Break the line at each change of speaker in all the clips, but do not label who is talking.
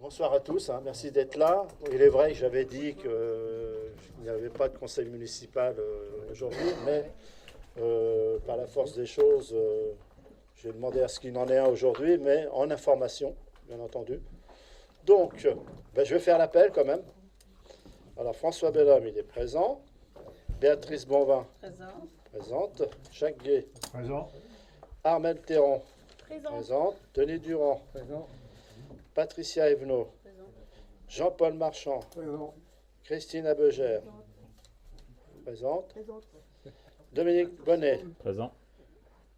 Bonsoir à tous, hein, merci d'être là. Il est vrai que j'avais dit qu'il n'y avait pas de conseil municipal aujourd'hui, mais par la force des choses, j'ai demandé à ce qu'il en ait un aujourd'hui, mais en information, bien entendu. Donc, je vais faire l'appel quand même. Alors, François Bellhomme, il est présent. Béatrice Bonvin, présente. Jacques Gay,
Présent.
Armel Théron,
Présent.
présente. Denis Durand,
Présent.
Patricia Evenot, Jean-Paul Marchand,
Présent.
Christine Abegère, présente. Dominique Bonnet,
Présent.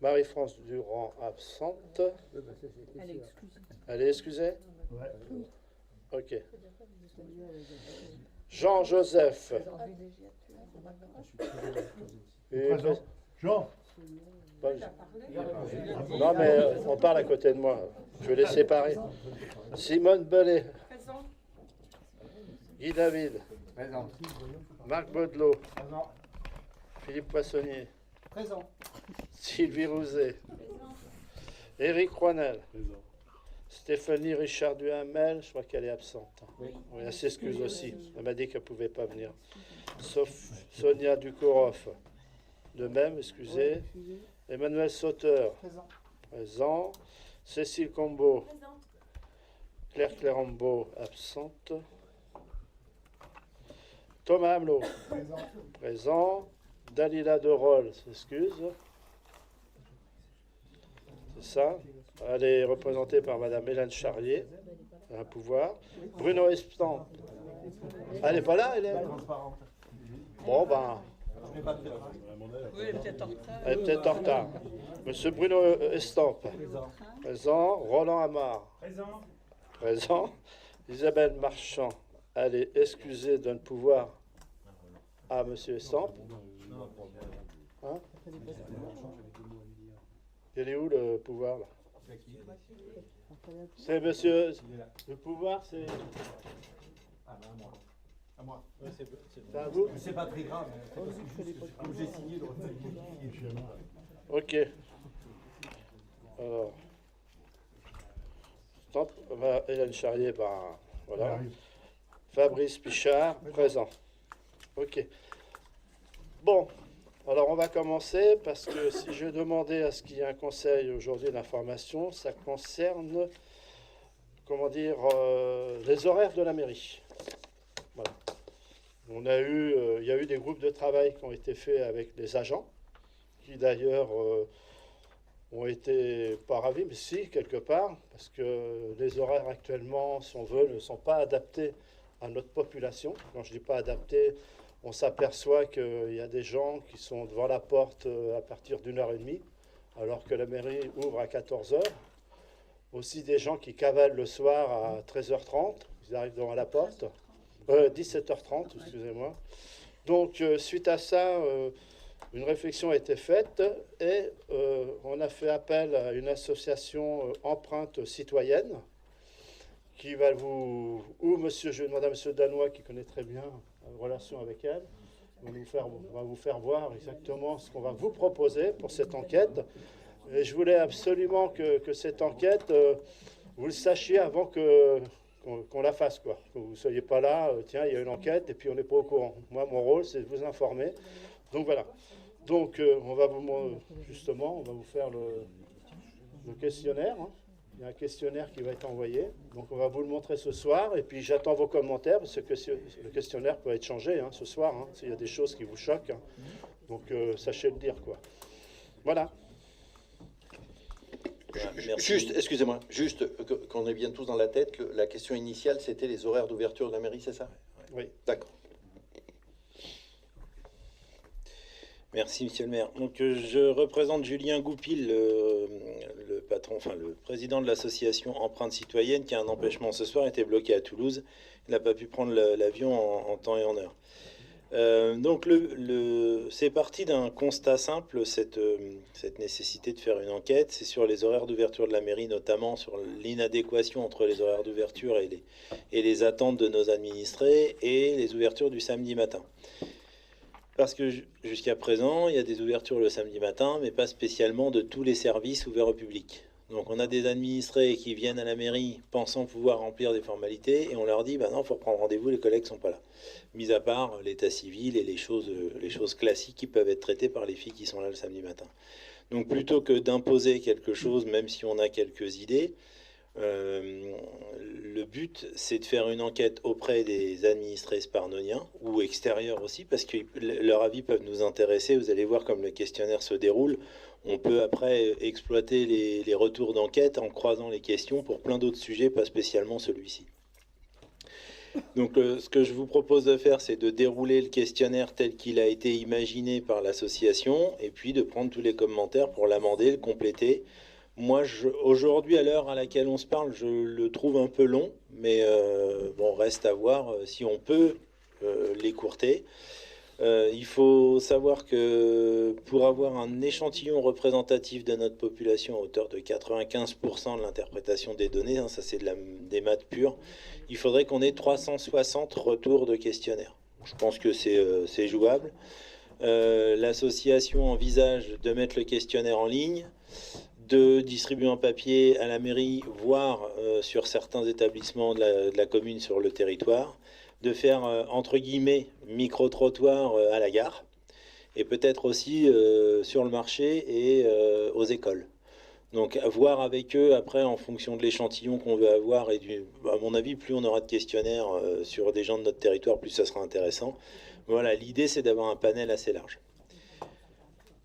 Marie-France Durand, absente.
Elle est excusée.
Elle est excusée?
Ouais.
Ok. Jean-Joseph.
Présent. Jean.
Non, mais on parle à côté de moi. Je vais les séparer. Simone Bellet.
Présent.
Guy David.
Présent.
Marc Baudelot.
Présent.
Philippe Poissonnier.
Présent.
Sylvie Rouzet. Éric Roinel. Stéphanie Richard Duhamel, je crois qu'elle est absente. Oui, elle s'excuse aussi. Elle m'a dit qu'elle ne pouvait pas venir. Sauf Sonia Dukorov. De même, excusez. Emmanuel Sauteur. Présent. Cécile Combeau. Claire Clérambeau, absente. Thomas Hamelot. Présent. Dalila de Roll s'excuse. C'est ça. Elle est représentée par Madame Hélène Charrier, un pouvoir. Bruno Estampe. Elle n'est pas là, elle est. Bon, ben.
Oui, elle est peut-être en retard.
Elle est peut-être en retard. Monsieur Bruno Estampe. Présent. Roland Amar.
Présent.
Présent. Isabelle Marchand. Elle est excusée de ne pouvoir. Ah, monsieur Estampe. Hein? Il est où le pouvoir là? C'est monsieur. Le pouvoir, c'est.
À moi.
C'est à vous?
C'est pas très grave. Comme j'ai signé le
Ok. Alors. Stop. Hélène Charrier, ben voilà. Fabrice Pichard, présent. Ok. Bon. Alors on va commencer parce que si je demandais à ce qu'il y ait un conseil aujourd'hui d'information, ça concerne, comment dire, les horaires de la mairie. Voilà. Il y a eu des groupes de travail qui ont été faits avec les agents, qui d'ailleurs ont été pas ravis, mais si, quelque part, parce que les horaires actuellement, si on veut, ne sont pas adaptés à notre population. Quand je dis pas adaptés, on s'aperçoit qu'il y a des gens qui sont devant la porte à partir d'1h30, alors que la mairie ouvre à 14h. Aussi des gens qui cavalent le soir à 13h30, ils arrivent devant la porte. 17h30, excusez-moi. Donc, suite à ça, une réflexion a été faite et on a fait appel à une association Empreinte Citoyenne qui va vous... ou monsieur, je vais demander à monsieur Danois qui connaît très bien la relation avec elle, va vous faire voir exactement ce qu'on va vous proposer pour cette enquête. Et je voulais absolument que cette enquête, vous le sachiez avant qu'on la fasse, quoi. Que vous ne soyez pas là, tiens, il y a une enquête, et puis on n'est pas au courant. Moi, mon rôle, c'est de vous informer. Donc voilà. Donc, on va vous faire le questionnaire. Hein. Il y a un questionnaire qui va être envoyé. Donc, on va vous le montrer ce soir. Et puis, j'attends vos commentaires, parce que le questionnaire peut être changé hein, ce soir, hein, s'il y a des choses qui vous choquent. Hein. Donc, sachez le dire, quoi. Voilà.
Juste, excusez-moi, juste qu'on ait bien tous dans la tête, la question initiale, c'était les horaires d'ouverture de la mairie, c'est ça?
Oui.
D'accord. Merci, monsieur le maire. Donc, je représente Julien Goupil, le patron, enfin le président de l'association Empreinte Citoyenne, qui a un empêchement ce soir, était bloqué à Toulouse. Il n'a pas pu prendre l'avion en temps et en heure. Donc c'est parti d'un constat simple, cette nécessité de faire une enquête, c'est sur les horaires d'ouverture de la mairie, notamment sur l'inadéquation entre les horaires d'ouverture et les attentes de nos administrés et les ouvertures du samedi matin. Parce que jusqu'à présent, il y a des ouvertures le samedi matin, mais pas spécialement de tous les services ouverts au public. Donc on a des administrés qui viennent à la mairie pensant pouvoir remplir des formalités et on leur dit bah non, il faut reprendre rendez-vous, les collègues ne sont pas là. Mis à part l'état civil et les choses classiques qui peuvent être traitées par les filles qui sont là le samedi matin. Donc plutôt que d'imposer quelque chose, même si on a quelques idées, le but c'est de faire une enquête auprès des administrés sparnoniens ou extérieurs aussi, parce que leurs avis peuvent nous intéresser. Vous allez voir comme le questionnaire se déroule. On peut après exploiter les retours d'enquête en croisant les questions pour plein d'autres sujets, pas spécialement celui-ci. Donc ce que je vous propose de faire, c'est de dérouler le questionnaire tel qu'il a été imaginé par l'association et puis de prendre tous les commentaires pour l'amender, le compléter. Moi, aujourd'hui, à l'heure à laquelle on se parle, je le trouve un peu long, mais bon, reste à voir si on peut l'écourter. Il faut savoir que pour avoir un échantillon représentatif de notre population à hauteur de 95% de l'interprétation des données, hein, ça c'est des maths pures, il faudrait qu'on ait 360 retours de questionnaires. Je pense que c'est jouable. L'association envisage de mettre le questionnaire en ligne, de distribuer un papier à la mairie, voire sur certains établissements de la commune sur le territoire, de faire, entre guillemets, micro-trottoir à la gare, et peut-être aussi sur le marché et aux écoles. Donc, à voir avec eux, après, en fonction de l'échantillon qu'on veut avoir, et à mon avis, plus on aura de questionnaires sur des gens de notre territoire, plus ça sera intéressant. Voilà, l'idée, c'est d'avoir un panel assez large.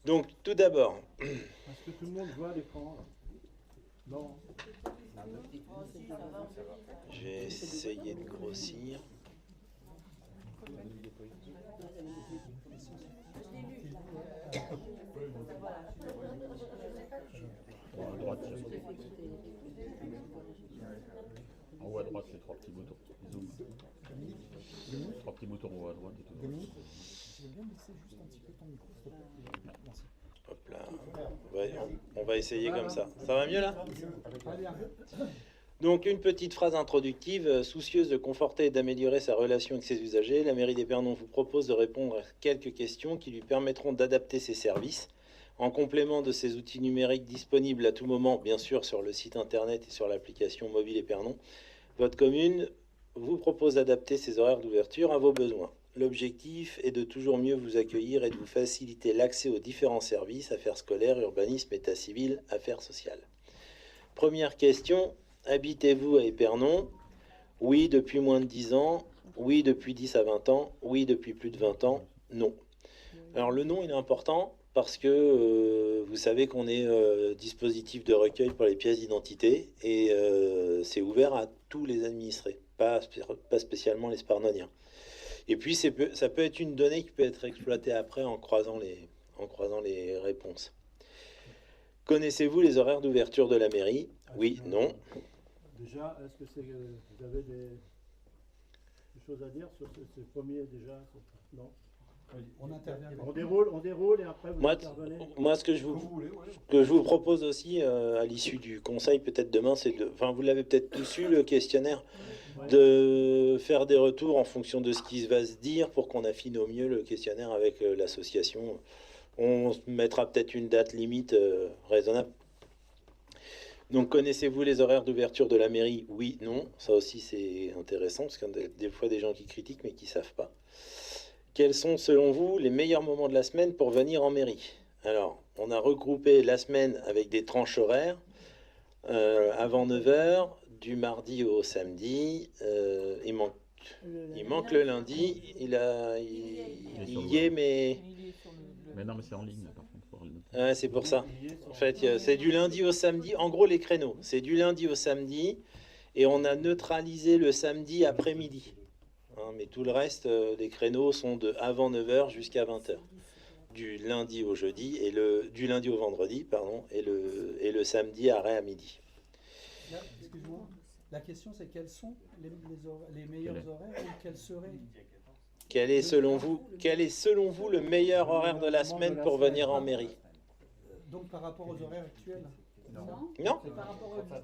Donc, tout d'abord...
Est-ce que tout le monde voit l'écran? Non.
Je vais essayer de grossir.
À droite, en haut à droite, les trois petits boutons. Zoom. Trois petits boutons en haut à droite et tout.
Hop là. On va essayer comme ça. Ça va mieux là? Donc une petite phrase introductive. Soucieuse de conforter et d'améliorer sa relation avec ses usagers, la mairie d'Épernon vous propose de répondre à quelques questions qui lui permettront d'adapter ses services en complément de ces outils numériques disponibles à tout moment, bien sûr sur le site internet et sur l'application mobile Épernon. Votre commune vous propose d'adapter ses horaires d'ouverture à vos besoins. L'objectif est de toujours mieux vous accueillir et de vous faciliter l'accès aux différents services, affaires scolaires, urbanisme, état civil, affaires sociales. Première question, habitez-vous à Épernon? Oui, depuis moins de 10 ans. Oui, depuis 10 à 20 ans. Oui, depuis plus de 20 ans. Non. Alors le nom, il est important parce que vous savez qu'on est dispositif de recueil pour les pièces d'identité et c'est ouvert à tous les administrés, pas spécialement les sparnoniens. Et puis ça peut être une donnée qui peut être exploitée après en croisant les réponses. Connaissez-vous les horaires d'ouverture de la mairie? Oui, non.
Déjà, est-ce que vous avez des choses à dire sur ce premier déjà? Non. On intervient. On déroule et après vous intervenez.
Moi, ce que je vous propose aussi à l'issue du conseil, peut-être demain, c'est vous l'avez peut-être tous eu le questionnaire, de faire des retours en fonction de ce qui va se dire pour qu'on affine au mieux le questionnaire avec l'association. On mettra peut-être une date limite raisonnable. Donc, connaissez-vous les horaires d'ouverture de la mairie? Oui, non. Ça aussi, c'est intéressant, parce qu'il y a des fois des gens qui critiquent, mais qui ne savent pas. Quels sont, selon vous, les meilleurs moments de la semaine pour venir en mairie? Alors, on a regroupé la semaine avec des tranches horaires, avant 9 h, du mardi au samedi. Il manque le lundi. Il y est, mais...
Mais non, mais c'est en ligne, là, par contre.
Ouais, c'est pour ça. En fait, c'est du lundi au samedi. En gros, les créneaux, c'est du lundi au samedi. Et on a neutralisé le samedi après-midi. Hein, mais tout le reste, les créneaux sont de avant 9 h jusqu'à 20 h. Du lundi au jeudi, du lundi au vendredi, pardon, et le samedi arrêt à midi.
Là, excuse-moi. La question, c'est quels sont les meilleurs horaires ou quels seraient...
Quel est selon vous le meilleur horaire de la semaine pour venir en mairie?
Donc par rapport aux horaires actuels?
Non.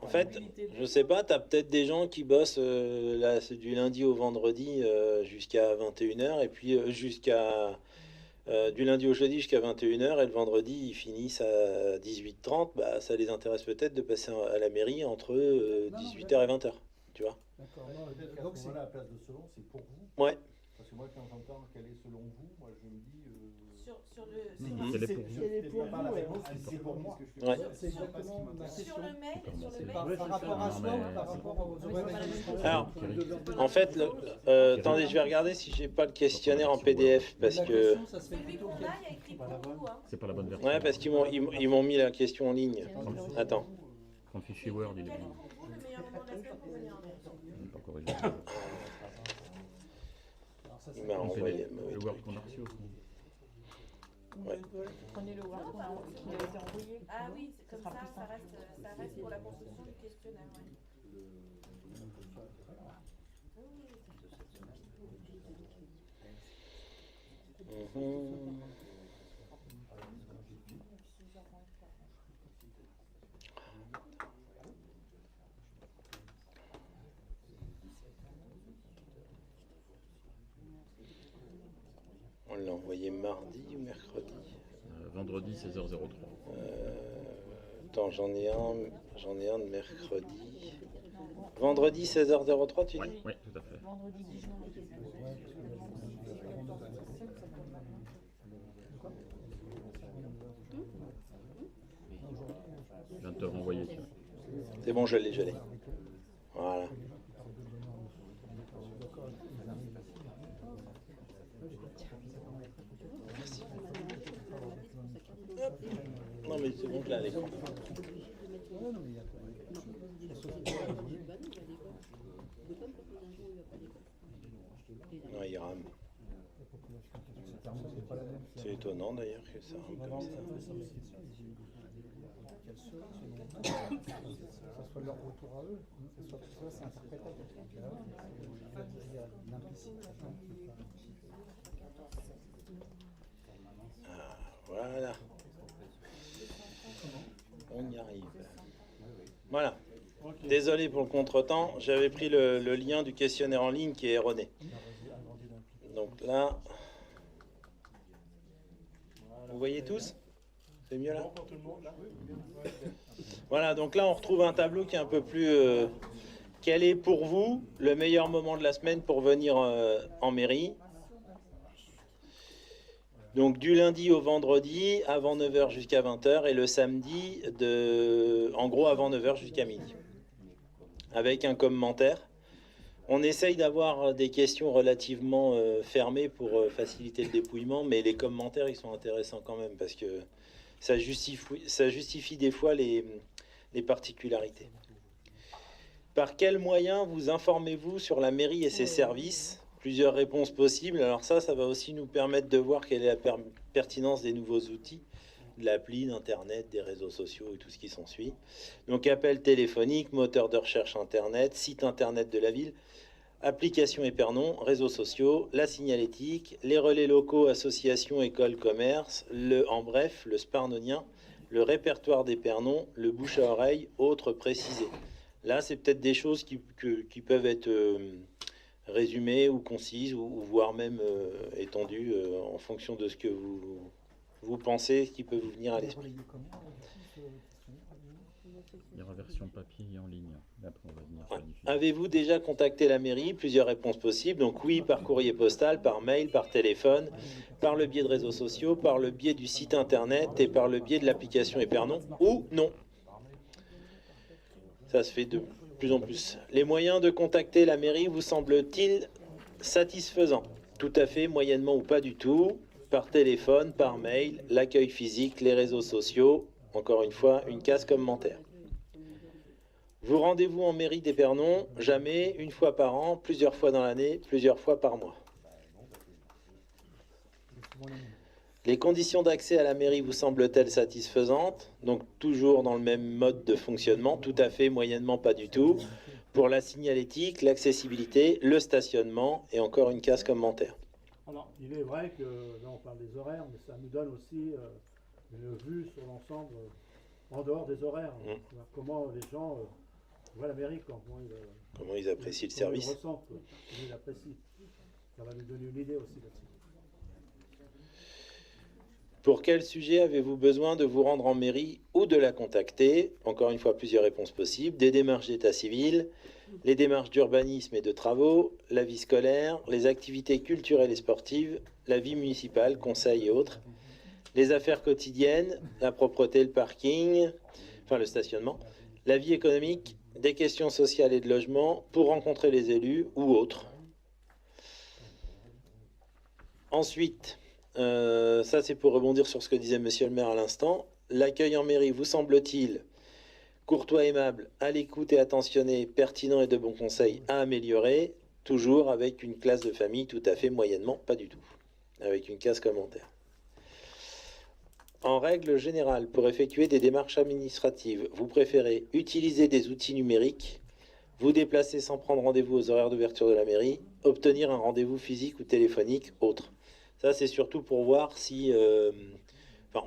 En fait, je sais pas, tu as peut-être des gens qui bossent du lundi au vendredi jusqu'à 21 h et puis jusqu'à du lundi au jeudi jusqu'à 21h, et le vendredi, ils finissent à 18h30, bah, ça les intéresse peut-être de passer à la mairie entre 18h et 20h, tu vois.
D'accord.
Donc c'est la place de selon, c'est pour vous.
Ouais.
Parce que moi, quand j'entends quelle est selon vous, moi je me dis.
C'est pour
pas la
vous,
réponse, c'est pour moi.
Ouais.
C'est exactement ma question.
Sur le mail,
Par rapport à soi ou par rapport aux horaires d'administration?
Alors, en fait, attendez, je vais regarder si j'ai pas le questionnaire en PDF, parce
La
que...
question, ça se fait
celui
plutôt
qu'on a, il y a écrit pour vous. Hein.
C'est pas la bonne version.
Ouais, parce qu'ils m'ont mis la question en ligne. Attends.
Quand le fichier Word, il est
Quel est pour vous le meilleur moment de la semaine pour venir en mail?
il est pas corrigé.
Alors ça,
Il m'a envoyé le mauvais
Le
truc.
Word qu'on a reçu aussi.
Ouais.
Prenez le Word qui a été envoyé. Ah oui, c'est comme ça reste pour la construction du questionnaire.
Mhm. On l'a envoyé mardi ou mercredi?
Vendredi 16h03.
Attends, j'en ai un de mercredi. Vendredi 16h03, tu dis?
Oui, tout à fait.
Vendredi 10 juin.
Je viens de te renvoyer.
C'est bon, je l'ai. Voilà. Merci. Hop. Non mais c'est bon, je l'ai à l'écran. Non, il rame. C'est étonnant d'ailleurs que ça rame comme ça.
que ce soit leur retour à eux, que ce soit tout ça, c'est interprétable. Il y a l'implicite.
Ah, voilà. On y arrive. Voilà. Désolé pour le contretemps, j'avais pris le lien du questionnaire en ligne qui est erroné. Donc là, vous voyez tous? C'est mieux là? Voilà, donc là on retrouve un tableau qui est un peu plus... quel est pour vous le meilleur moment de la semaine pour venir en mairie? Donc du lundi au vendredi, avant 9h jusqu'à 20h, et le samedi, en gros avant 9h jusqu'à midi. Avec un commentaire. On essaye d'avoir des questions relativement fermées pour faciliter le dépouillement, mais les commentaires ils sont intéressants quand même, parce que ça justifie des fois les particularités. Par quels moyens vous informez-vous sur la mairie et ses services? Plusieurs réponses possibles. Alors ça va aussi nous permettre de voir quelle est la pertinence des nouveaux outils, de l'appli, d'Internet, des réseaux sociaux et tout ce qui s'ensuit. Donc appel téléphonique, moteur de recherche Internet, site Internet de la ville, application Épernon, réseaux sociaux, la signalétique, les relais locaux, associations, écoles, commerces, en bref, le sparnonien, le répertoire d'Épernon, le bouche à oreille, autres précisés. Là, c'est peut-être des choses qui peuvent être résumées ou concises, ou voire même étendues en fonction de ce que vous pensez, ce qui peut vous venir à l'esprit.
Il y aura version papier et en ligne. Après, on va venir sur la diffusion.
Avez-vous déjà contacté la mairie? Plusieurs réponses possibles. Donc oui, par courrier postal, par mail, par téléphone, par le biais de réseaux sociaux, par le biais du site internet et par le biais de l'application Épernon, ou non. Ça se fait de plus en plus. Les moyens de contacter la mairie vous semblent-ils satisfaisants? Tout à fait, moyennement ou pas du tout. Par téléphone, par mail, l'accueil physique, les réseaux sociaux. Encore une fois, une case commentaire. Vous rendez-vous en mairie d'Épernon? Jamais, une fois par an, plusieurs fois dans l'année, plusieurs fois par mois. Les conditions d'accès à la mairie vous semblent-elles satisfaisantes? Donc toujours dans le même mode de fonctionnement, tout à fait, moyennement, pas du tout. Pour la signalétique, l'accessibilité, le stationnement et encore une case commentaire.
Alors, il est vrai que là on parle des horaires, mais ça nous donne aussi une vue sur l'ensemble en dehors des horaires. Comment les gens voient la mairie,
comment ils apprécient le service.
Ils ressentent, comment ils apprécient. Ça va nous donner une idée aussi là-dessus.
Pour quel sujet avez-vous besoin de vous rendre en mairie ou de la contacter? Encore une fois, plusieurs réponses possibles. Des démarches d'état civil, les démarches d'urbanisme et de travaux, la vie scolaire, les activités culturelles et sportives, la vie municipale, conseils et autres, les affaires quotidiennes, la propreté, le parking, enfin le stationnement, la vie économique, des questions sociales et de logement, pour rencontrer les élus ou autres. Ensuite, ça c'est pour rebondir sur ce que disait monsieur le maire à l'instant, l'accueil en mairie vous semble-t-il courtois, aimable, à l'écoute et attentionné, pertinent et de bons conseils à améliorer, toujours avec une classe de famille tout à fait moyennement, pas du tout, avec une case commentaire. En règle générale, pour effectuer des démarches administratives, vous préférez utiliser des outils numériques, vous déplacer sans prendre rendez-vous aux horaires d'ouverture de la mairie, obtenir un rendez-vous physique ou téléphonique, autre. Ça, c'est surtout pour voir si...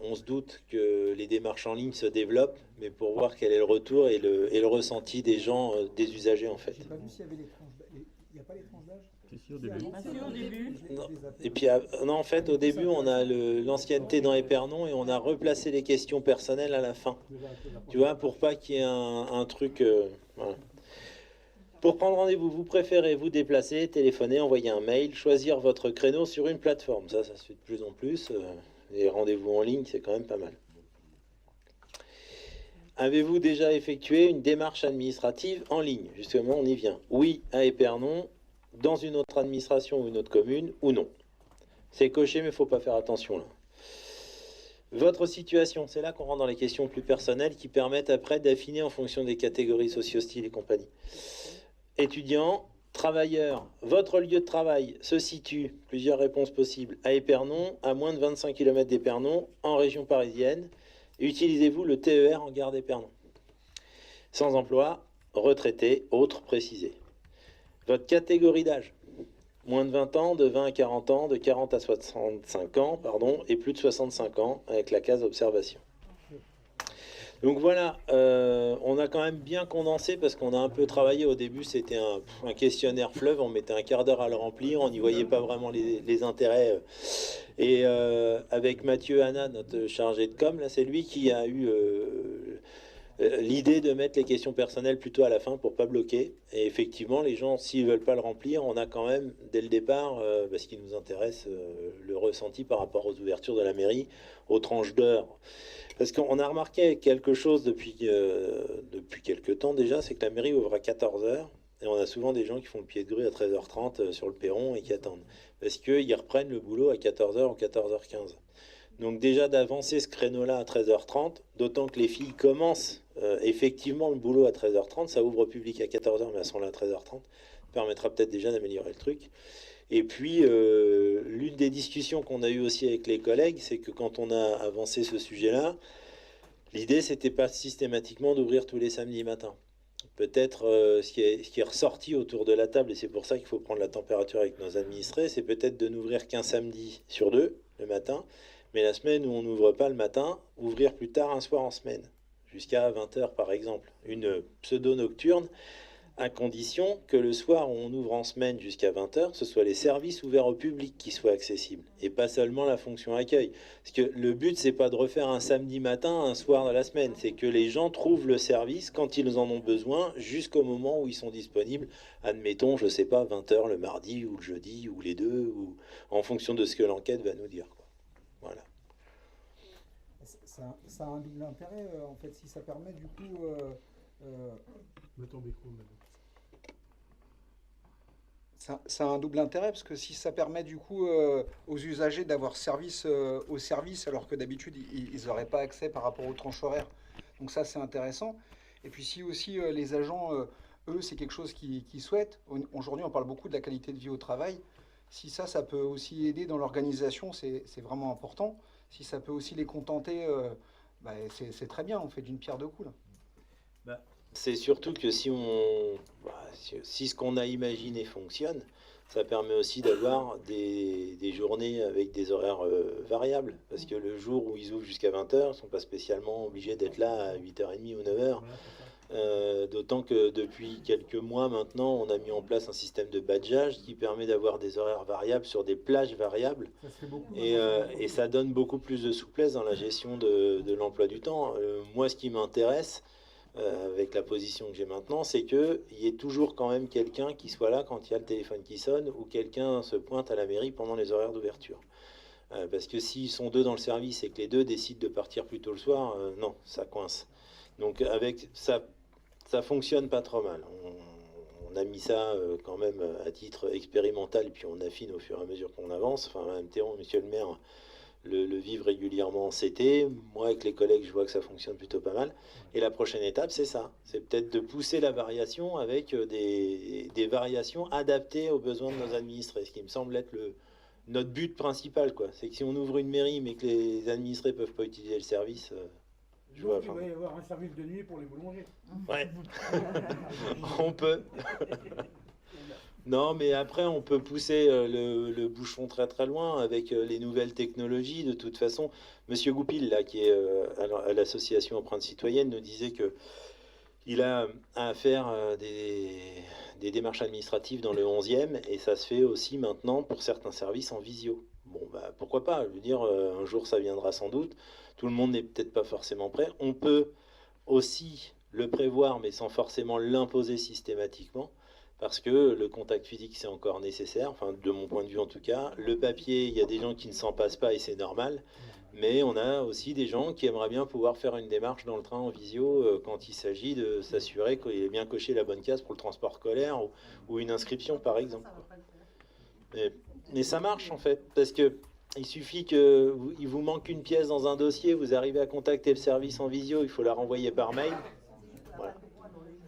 on se doute que les démarches en ligne se développent, mais pour voir quel est le retour et le ressenti des gens, des usagers, en fait.
J'ai pas vu s'il y avait les tranches d'âge. Il n'y a pas les tranches d'âge?
Si, au début.
Au début.
Non. Et puis, non, en fait, au début, on a l'ancienneté dans Épernon et on a replacé les questions personnelles à la fin. Tu vois, pour pas qu'il y ait un truc... voilà. Pour prendre rendez-vous, vous préférez vous déplacer, téléphoner, envoyer un mail, choisir votre créneau sur une plateforme. Ça se fait de plus en plus. Les rendez-vous en ligne, c'est quand même pas mal. Avez-vous déjà effectué une démarche administrative en ligne? Justement, on y vient. Oui, à Épernon, dans une autre administration ou une autre commune, ou non. C'est coché, mais il ne faut pas faire attention là. Votre situation, c'est là qu'on rentre dans les questions plus personnelles qui permettent après d'affiner en fonction des catégories socio-styles et compagnie. Étudiant, travailleur, votre lieu de travail se situe, plusieurs réponses possibles, à Épernon, à moins de 25 km d'Épernon, en région parisienne. Utilisez-vous le TER en gare d'Épernon? Sans emploi, retraité, autre précisé. Votre catégorie d'âge, moins de 20 ans, de 20 à 40 ans, de 40 à 65 ans, pardon, et plus de 65 ans, avec la case observation. Donc voilà, on a quand même bien condensé parce qu'on a un peu travaillé au début, c'était un questionnaire fleuve, on mettait un quart d'heure à le remplir, on n'y voyait pas vraiment les intérêts. Et avec Mathieu Hanna, notre chargé de com, là c'est lui qui a eu l'idée de mettre les questions personnelles plutôt à la fin pour pas bloquer. Et effectivement, les gens, s'ils veulent pas le remplir, on a quand même, dès le départ, ce qui nous intéresse, le ressenti par rapport aux ouvertures de la mairie, aux tranches d'heures. Parce qu'on a remarqué quelque chose depuis quelques temps déjà, c'est que la mairie ouvre à 14h et on a souvent des gens qui font le pied de grue à 13h30 sur le perron et qui attendent. Parce qu'ils reprennent le boulot à 14h ou 14h15. Donc déjà d'avancer ce créneau-là à 13h30, d'autant que les filles commencent effectivement le boulot à 13h30, ça ouvre au public à 14h mais elles sont là à 13h30, permettra peut-être déjà d'améliorer le truc. Et puis, l'une des discussions qu'on a eues aussi avec les collègues, c'est que quand on a avancé ce sujet-là, l'idée, c'était pas systématiquement d'ouvrir tous les samedis matins. Peut-être ce qui est ressorti autour de la table, et c'est pour ça qu'il faut prendre la température avec nos administrés, c'est peut-être de n'ouvrir qu'un samedi sur deux, le matin, mais la semaine où on n'ouvre pas le matin, ouvrir plus tard un soir en semaine, jusqu'à 20h par exemple. Une pseudo-nocturne, à condition que le soir où on ouvre en semaine jusqu'à 20h, ce soit les services ouverts au public qui soient accessibles, et pas seulement la fonction accueil. Parce que le but, c'est pas de refaire un samedi matin, un soir de la semaine, c'est que les gens trouvent le service quand ils en ont besoin, jusqu'au moment où ils sont disponibles, admettons, je sais pas, 20h le mardi ou le jeudi, ou les deux, ou en fonction de ce que l'enquête va nous dire, quoi. Voilà.
Ça a un double intérêt, en fait, si ça permet du coup...
Mets ton micro, maintenant.
Ça a un double intérêt parce que si ça permet du coup aux usagers d'avoir service au service alors que d'habitude ils n'auraient pas accès par rapport aux tranches horaires. Donc ça c'est intéressant. Et puis si aussi les agents, eux c'est quelque chose qu'ils souhaitent. Aujourd'hui on parle beaucoup de la qualité de vie au travail. Si ça peut aussi aider dans l'organisation, c'est vraiment important. Si ça peut aussi les contenter, c'est très bien, on fait d'une pierre deux coups là.
C'est surtout que si ce qu'on a imaginé fonctionne, ça permet aussi d'avoir des journées avec des horaires variables. Parce que le jour où ils ouvrent jusqu'à 20h, ils ne sont pas spécialement obligés d'être là à 8h30 ou 9h. D'autant que depuis quelques mois maintenant, on a mis en place un système de badgeage qui permet d'avoir des horaires variables sur des plages variables. Et ça donne beaucoup plus de souplesse dans la gestion de l'emploi du temps. Moi, ce qui m'intéresse, avec la position que j'ai maintenant, c'est qu'il y ait toujours quand même quelqu'un qui soit là quand il y a le téléphone qui sonne ou quelqu'un se pointe à la mairie pendant les horaires d'ouverture. Parce que s'ils sont 2 dans le service et que les 2 décident de partir plus tôt le soir, non, ça coince. Donc avec ça fonctionne pas trop mal. On a mis ça quand même à titre expérimental, puis on affine au fur et à mesure qu'on avance. Enfin, en même temps, monsieur le maire le vivre régulièrement en CT. Moi, avec les collègues, je vois que ça fonctionne plutôt pas mal. Et la prochaine étape, c'est ça. C'est peut-être de pousser la variation avec des variations adaptées aux besoins de nos administrés, ce qui me semble être notre but principal, quoi. C'est que si on ouvre une mairie, mais que les administrés peuvent pas utiliser le service...
il va y avoir un service de nuit pour les boulangers.
Ouais, on peut. Non, mais après, on peut pousser le bouchon très très loin avec les nouvelles technologies. De toute façon, Monsieur Goupil, là, qui est à l'association Empreinte Citoyenne, nous disait que il a à faire des démarches administratives dans le 11e, et ça se fait aussi maintenant pour certains services en visio. Bon, bah, pourquoi pas? Je veux dire, un jour, ça viendra sans doute. Tout le monde n'est peut-être pas forcément prêt. On peut aussi le prévoir, mais sans forcément l'imposer systématiquement, parce que le contact physique, c'est encore nécessaire, enfin, de mon point de vue en tout cas. Le papier, il y a des gens qui ne s'en passent pas et c'est normal, mais on a aussi des gens qui aimeraient bien pouvoir faire une démarche dans le train en visio quand il s'agit de s'assurer qu'il ait bien coché la bonne case pour le transport scolaire ou une inscription, par exemple. Mais ça marche en fait, parce que il suffit qu'il vous manque une pièce dans un dossier, vous arrivez à contacter le service en visio, il faut la renvoyer par mail. Voilà.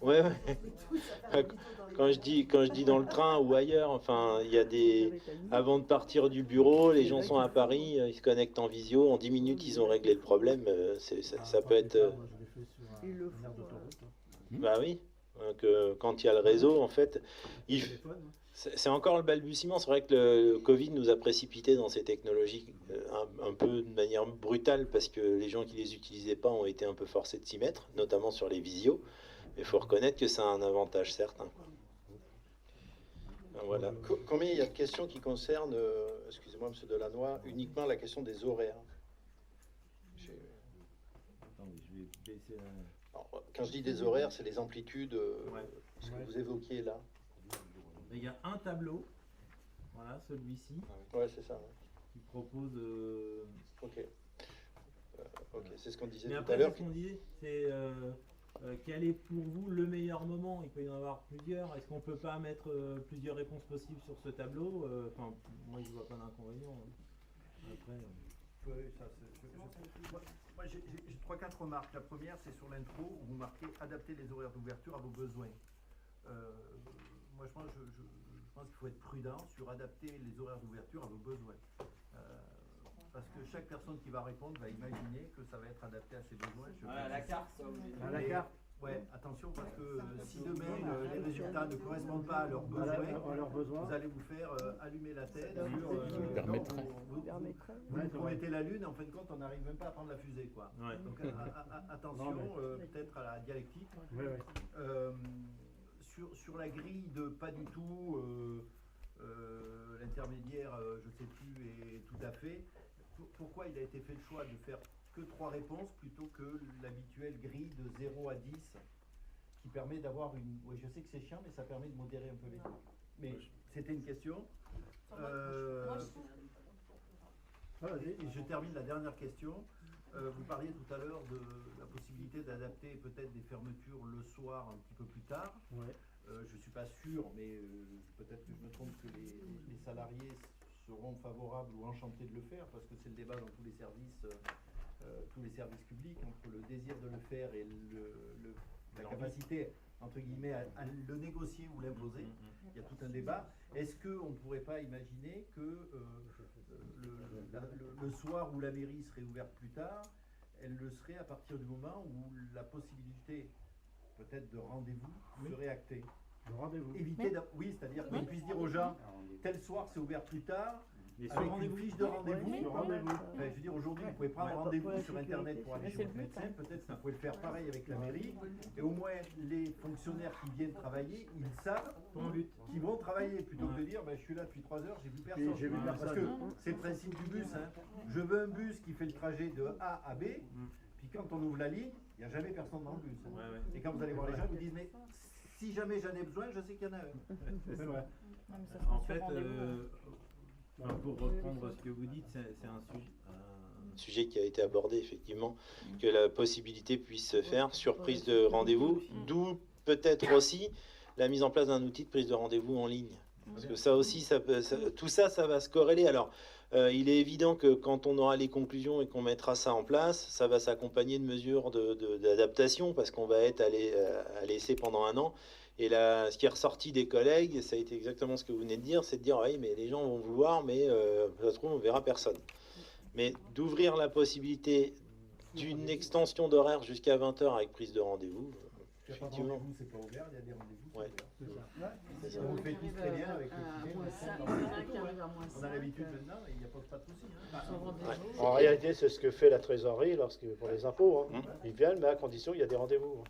Ouais. Quand je dis dans le train ou ailleurs, enfin, il y a avant de partir du bureau, les gens sont à Paris, ils se connectent en visio, en 10 minutes, ils ont réglé le problème. Ça peut être... Bah oui. Donc, quand il y a le réseau, en fait, c'est encore le balbutiement. C'est vrai que le Covid nous a précipité dans ces technologies un peu de manière brutale, parce que les gens qui les utilisaient pas ont été un peu forcés de s'y mettre, notamment sur les visios. Il faut reconnaître que ça a un avantage certain. Voilà.
Combien il y a de questions qui concernent, excusez-moi monsieur Delannoy, uniquement la question des horaires?
Attendez, je vais baisser la...
Alors, quand je dis des horaires, c'est les amplitudes, ce que vous évoquiez là.
Il y a un tableau, voilà, celui-ci,
Ouais, c'est ça. Ouais.
qui propose...
Ok. Ok, c'est ce qu'on disait
Mais
tout
après,
à l'heure.
ce qu'on disait, c'est quel est pour vous le meilleur moment? Il peut y en avoir plusieurs. Est-ce qu'on peut pas mettre plusieurs réponses possibles sur ce tableau? Enfin, moi, je vois pas d'inconvénient. Après...
Oui, ça, moi, j'ai 3-4 remarques. La première, c'est sur l'intro, où vous marquez « Adapter les horaires d'ouverture à vos besoins ». Moi, je pense qu'il faut être prudent sur adapter les horaires d'ouverture à vos besoins. Parce que chaque personne qui va répondre va imaginer que ça va être adapté à ses besoins.
À la carte, ça, vous
à la carte. Ouais, attention, parce que si demain les résultats ne correspondent pas à leurs besoins, vous allez vous faire allumer la tête. Vous promettez la Lune, en fin de compte, on n'arrive même pas à prendre la fusée, quoi. Ouais. Donc attention, peut-être à la dialectique. Sur la grille de pas du tout, l'intermédiaire, je sais plus, et tout à fait. Pourquoi il a été fait le choix de faire que 3 réponses plutôt que l'habituelle grille de 0 à 10 qui permet d'avoir une... Oui, je sais que c'est chiant, mais ça permet de modérer un peu les trucs. Mais c'était une question. Et je termine la dernière question. Vous parliez tout à l'heure de la possibilité d'adapter peut-être des fermetures le soir un petit peu plus tard. Ouais. Je ne suis pas sûr, mais peut-être que je me trompe, que les salariés seront favorables ou enchantés de le faire, parce que c'est le débat dans tous les services publics, entre le désir de le faire et la capacité, entre guillemets, à le négocier ou l'imposer. Il y a tout un débat. Est-ce qu'on ne pourrait pas imaginer que le soir où la mairie serait ouverte plus tard, elle le serait à partir du moment où la possibilité peut-être de rendez-vous serait actée?
Le rendez-vous.
Oui, c'est-à-dire qu'on puisse dire aux gens, tel soir c'est ouvert plus tard,
Et sur
avec une
rendez-vous.
fiche de rendez-vous.
Oui,
Enfin, je veux dire, aujourd'hui, vous pouvez prendre rendez-vous sur Internet pour aller chez votre médecin. Peut-être que vous pouvez le faire pareil avec la mairie. Et au moins, les fonctionnaires qui viennent travailler, ils savent qu'ils vont travailler. Plutôt que de dire, je suis là depuis 3 heures, j'ai vu personne. Parce que c'est le principe du bus. Hein. Je veux un bus qui fait le trajet de A à B. Puis quand on ouvre la ligne, il n'y a jamais personne dans le bus. Hein. Et quand vous allez voir les gens, ils vous disent, mais si jamais j'en ai besoin, je sais qu'il y en a un. C'est vrai.
En fait, pour reprendre ce que vous dites, c'est un
Sujet qui a été abordé effectivement, que la possibilité puisse se faire sur prise de rendez-vous, d'où peut-être aussi la mise en place d'un outil de prise de rendez-vous en ligne. Parce que ça aussi, tout ça, ça va se corréler. Alors, il est évident que quand on aura les conclusions et qu'on mettra ça en place, ça va s'accompagner de mesures d'adaptation, parce qu'on va être à l'essai pendant 1 an. Et là, ce qui est ressorti des collègues, ça a été exactement ce que vous venez de dire, c'est de dire, oui, mais les gens vont vouloir, mais ça se trouve, on verra personne. Mais d'ouvrir la possibilité d'une extension d'horaire jusqu'à 20h avec prise de rendez-vous, effectivement.
C'est pas ouvert, il y a des rendez-vous.
Ouais.
C'est ça. On le fait tous très bien avec le kiné. On a l'habitude maintenant et il n'y a pas de souci. Hein.
En réalité, c'est ce que fait la trésorerie pour les impôts. Hein. Ils viennent, mais à condition qu'il y a des rendez-vous.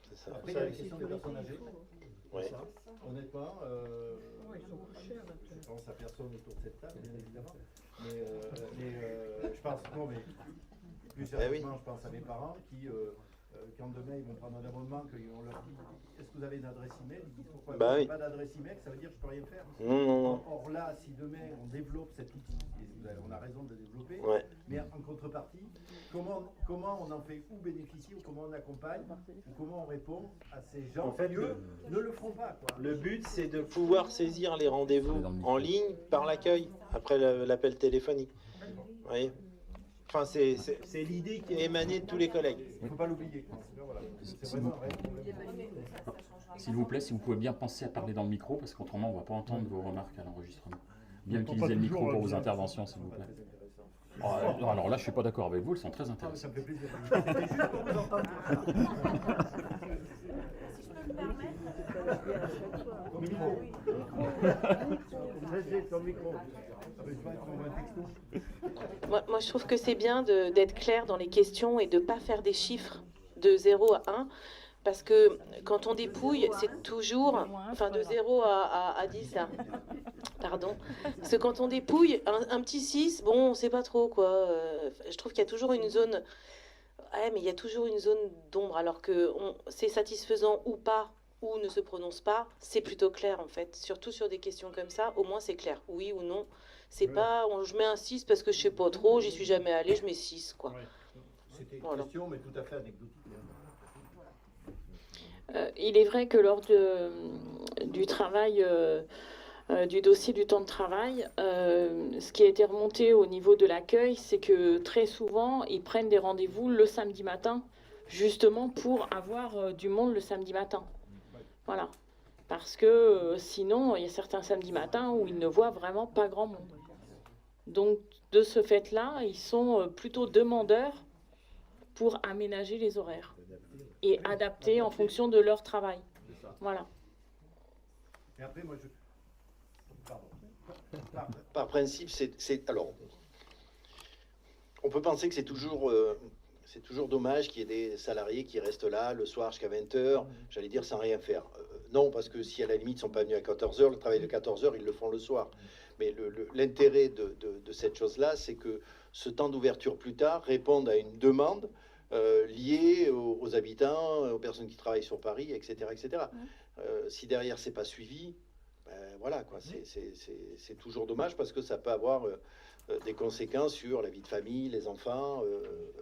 C'est ça.
Après, il y a la question des personnes âgées.
Ouais.
Ça, honnêtement, je pense à personne autour de cette table, bien évidemment. Mais je pense, non, mais plus sérieusement, je pense à mes parents qui, quand demain ils vont prendre un abonnement, qu'on leur dit est-ce que vous avez une adresse email? Ils disent pourquoi vous n'avez pas d'adresse email? Ça veut dire que je peux rien faire.
Non.
Or là, si demain on développe cet outil, et on a raison de le développer, mais en contrepartie, comment on en fait ou bénéficier, ou comment on accompagne, ou comment on répond à ces gens qui, eux, ne le feront pas, quoi.
Le but, c'est de pouvoir saisir les rendez-vous en ligne par l'accueil, après l'appel téléphonique. Vous voyez? Enfin, c'est l'idée qui est émanée de tous les collègues.
Il ne faut pas l'oublier. Voilà. C'est vraiment un vrai problème.
S'il vous plaît, si vous pouvez bien penser à parler dans le micro, parce qu'autrement, on ne va pas entendre vos remarques à l'enregistrement. Bien utiliser le micro pour vos interventions, s'il vous plaît. Alors là, je ne suis pas d'accord avec vous, elles sont très intéressantes.
Ça me fait plaisir. C'était juste pour vous entendre.
Si je peux me permettre.
Ton micro.
Moi, je trouve que c'est bien d'être clair dans les questions et de ne pas faire des chiffres de 0 à 1. Parce que quand on dépouille, c'est toujours... Enfin, de 0 à 10, là. Pardon. Parce que quand on dépouille, un petit 6, bon, on ne sait pas trop, quoi. Je trouve qu'il y a toujours une zone... Ouais, mais il y a toujours une zone d'ombre. Alors que c'est satisfaisant ou pas, ou ne se prononce pas, c'est plutôt clair, en fait. Surtout sur des questions comme ça, au moins c'est clair. Oui ou non. C'est pas... je mets un 6 parce que je sais pas trop, j'y suis jamais allé, je mets 6, quoi.
C'était une question, mais tout à fait anecdotique.
Il est vrai que lors du travail, du dossier du temps de travail, ce qui a été remonté au niveau de l'accueil, c'est que très souvent, ils prennent des rendez-vous le samedi matin, justement pour avoir du monde le samedi matin. Voilà. Parce que sinon, il y a certains samedis matins où ils ne voient vraiment pas grand monde. Donc, de ce fait-là, ils sont plutôt demandeurs pour aménager les horaires et adapter en fonction de leur travail. Voilà.
Et après, moi,
Par principe, alors, on peut penser que c'est toujours dommage qu'il y ait des salariés qui restent là le soir jusqu'à 20h, j'allais dire sans rien faire. Non, parce que si à la limite ils ne sont pas venus à 14h, le travail de 14h, ils le font le soir. Mais l'intérêt de cette chose-là, c'est que ce temps d'ouverture plus tard réponde à une demande liée aux habitants, aux personnes qui travaillent sur Paris, etc. etc. Si derrière c'est pas suivi, voilà quoi, c'est toujours dommage parce que ça peut avoir des conséquences sur la vie de famille, les enfants,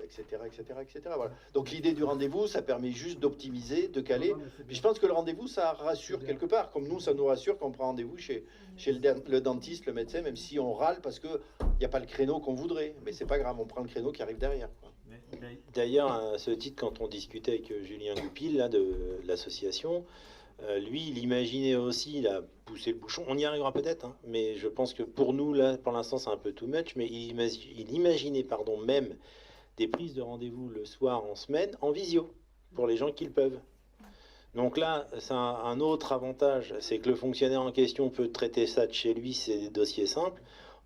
etc., etc., etc. Voilà. Donc l'idée du rendez-vous, ça permet juste d'optimiser, de caler. Puis je pense que le rendez-vous, ça rassure quelque part, comme nous, ça nous rassure quand on prend rendez-vous chez le dentiste, le médecin, même si on râle parce que il n'y a pas le créneau qu'on voudrait, mais c'est pas grave, on prend le créneau qui arrive derrière, quoi. D'ailleurs, à ce titre, quand on discutait avec Julien Goupil là, de l'association, lui, il imaginait aussi, il a poussé le bouchon, on y arrivera peut-être, hein, mais je pense que pour nous, là, pour l'instant, c'est un peu too much, mais il imaginait même des prises de rendez-vous le soir en semaine en visio, pour les gens qui le peuvent. Donc là, c'est un autre avantage, c'est que le fonctionnaire en question peut traiter ça de chez lui, c'est des dossiers simples.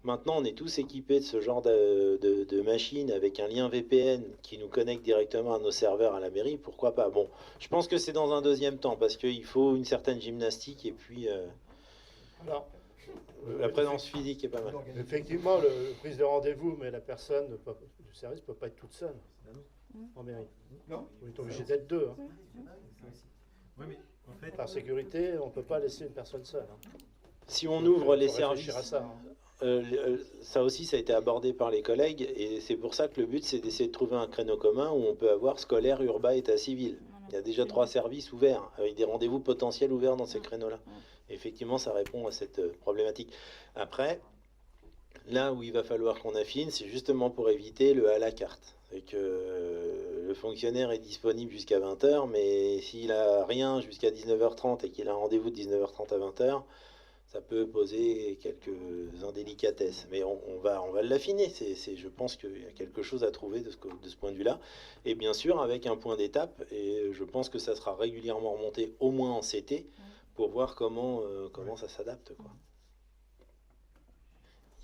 Maintenant, on est tous équipés de ce genre de machines avec un lien VPN qui nous connecte directement à nos serveurs à la mairie. Pourquoi pas? Bon, je pense que c'est dans un deuxième temps parce qu'il faut une certaine gymnastique et puis
Alors,
la présence physique est pas mal.
effectivement, le prise de rendez-vous, mais la personne du service ne peut pas être toute seule en mairie.
Non.
On est obligé d'être deux. Hein.
Ouais, mais en fait,
Par sécurité, on ne peut pas laisser une personne seule. Hein.
Si on ouvre les
Faut réfléchir
services,
à ça. Hein.
ça aussi, ça a été abordé par les collègues et c'est pour ça que le but, c'est d'essayer de trouver un créneau commun où on peut avoir scolaire, urbain, état civil. Il y a déjà 3 services ouverts avec des rendez-vous potentiels ouverts dans ces créneaux-là. Effectivement, ça répond à cette problématique. Après, là où il va falloir qu'on affine, c'est justement pour éviter le à la carte. C'est que le fonctionnaire est disponible jusqu'à 20h, mais s'il a rien jusqu'à 19h30 et qu'il a un rendez-vous de 19h30 à 20h, ça peut poser quelques indélicatesses. Mais on va l'affiner. Je pense qu'il y a quelque chose à trouver de ce point de vue-là. Et bien sûr, avec un point d'étape, et je pense que ça sera régulièrement remonté au moins en CT pour voir comment ça s'adapte, quoi.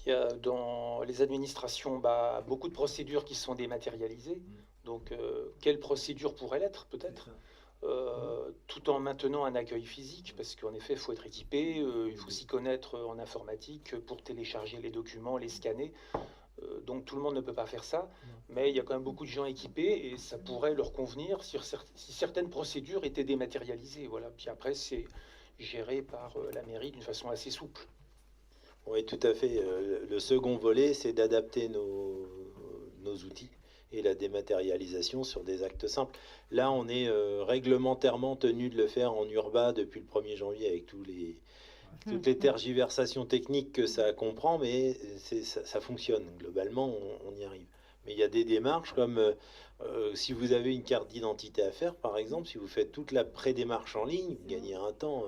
Il y a dans les administrations beaucoup de procédures qui sont dématérialisées. Donc, quelle procédure pourrait l'être, peut-être, tout en maintenant un accueil physique, parce qu'en effet, il faut être équipé, il faut s'y connaître en informatique pour télécharger les documents, les scanner. Donc, tout le monde ne peut pas faire ça, mais il y a quand même beaucoup de gens équipés et ça pourrait leur convenir si certaines procédures étaient dématérialisées. Voilà. Puis après, c'est géré par la mairie d'une façon assez souple.
Oui, tout à fait. Le second volet, c'est d'adapter nos outils et la dématérialisation sur des actes simples. Là, on est réglementairement tenu de le faire en urbain depuis le 1er janvier avec toutes les tergiversations techniques que ça comprend, mais ça fonctionne. Globalement, on y arrive. Mais il y a des démarches comme si vous avez une carte d'identité à faire, par exemple, si vous faites toute la pré-démarche en ligne, vous gagnez un temps.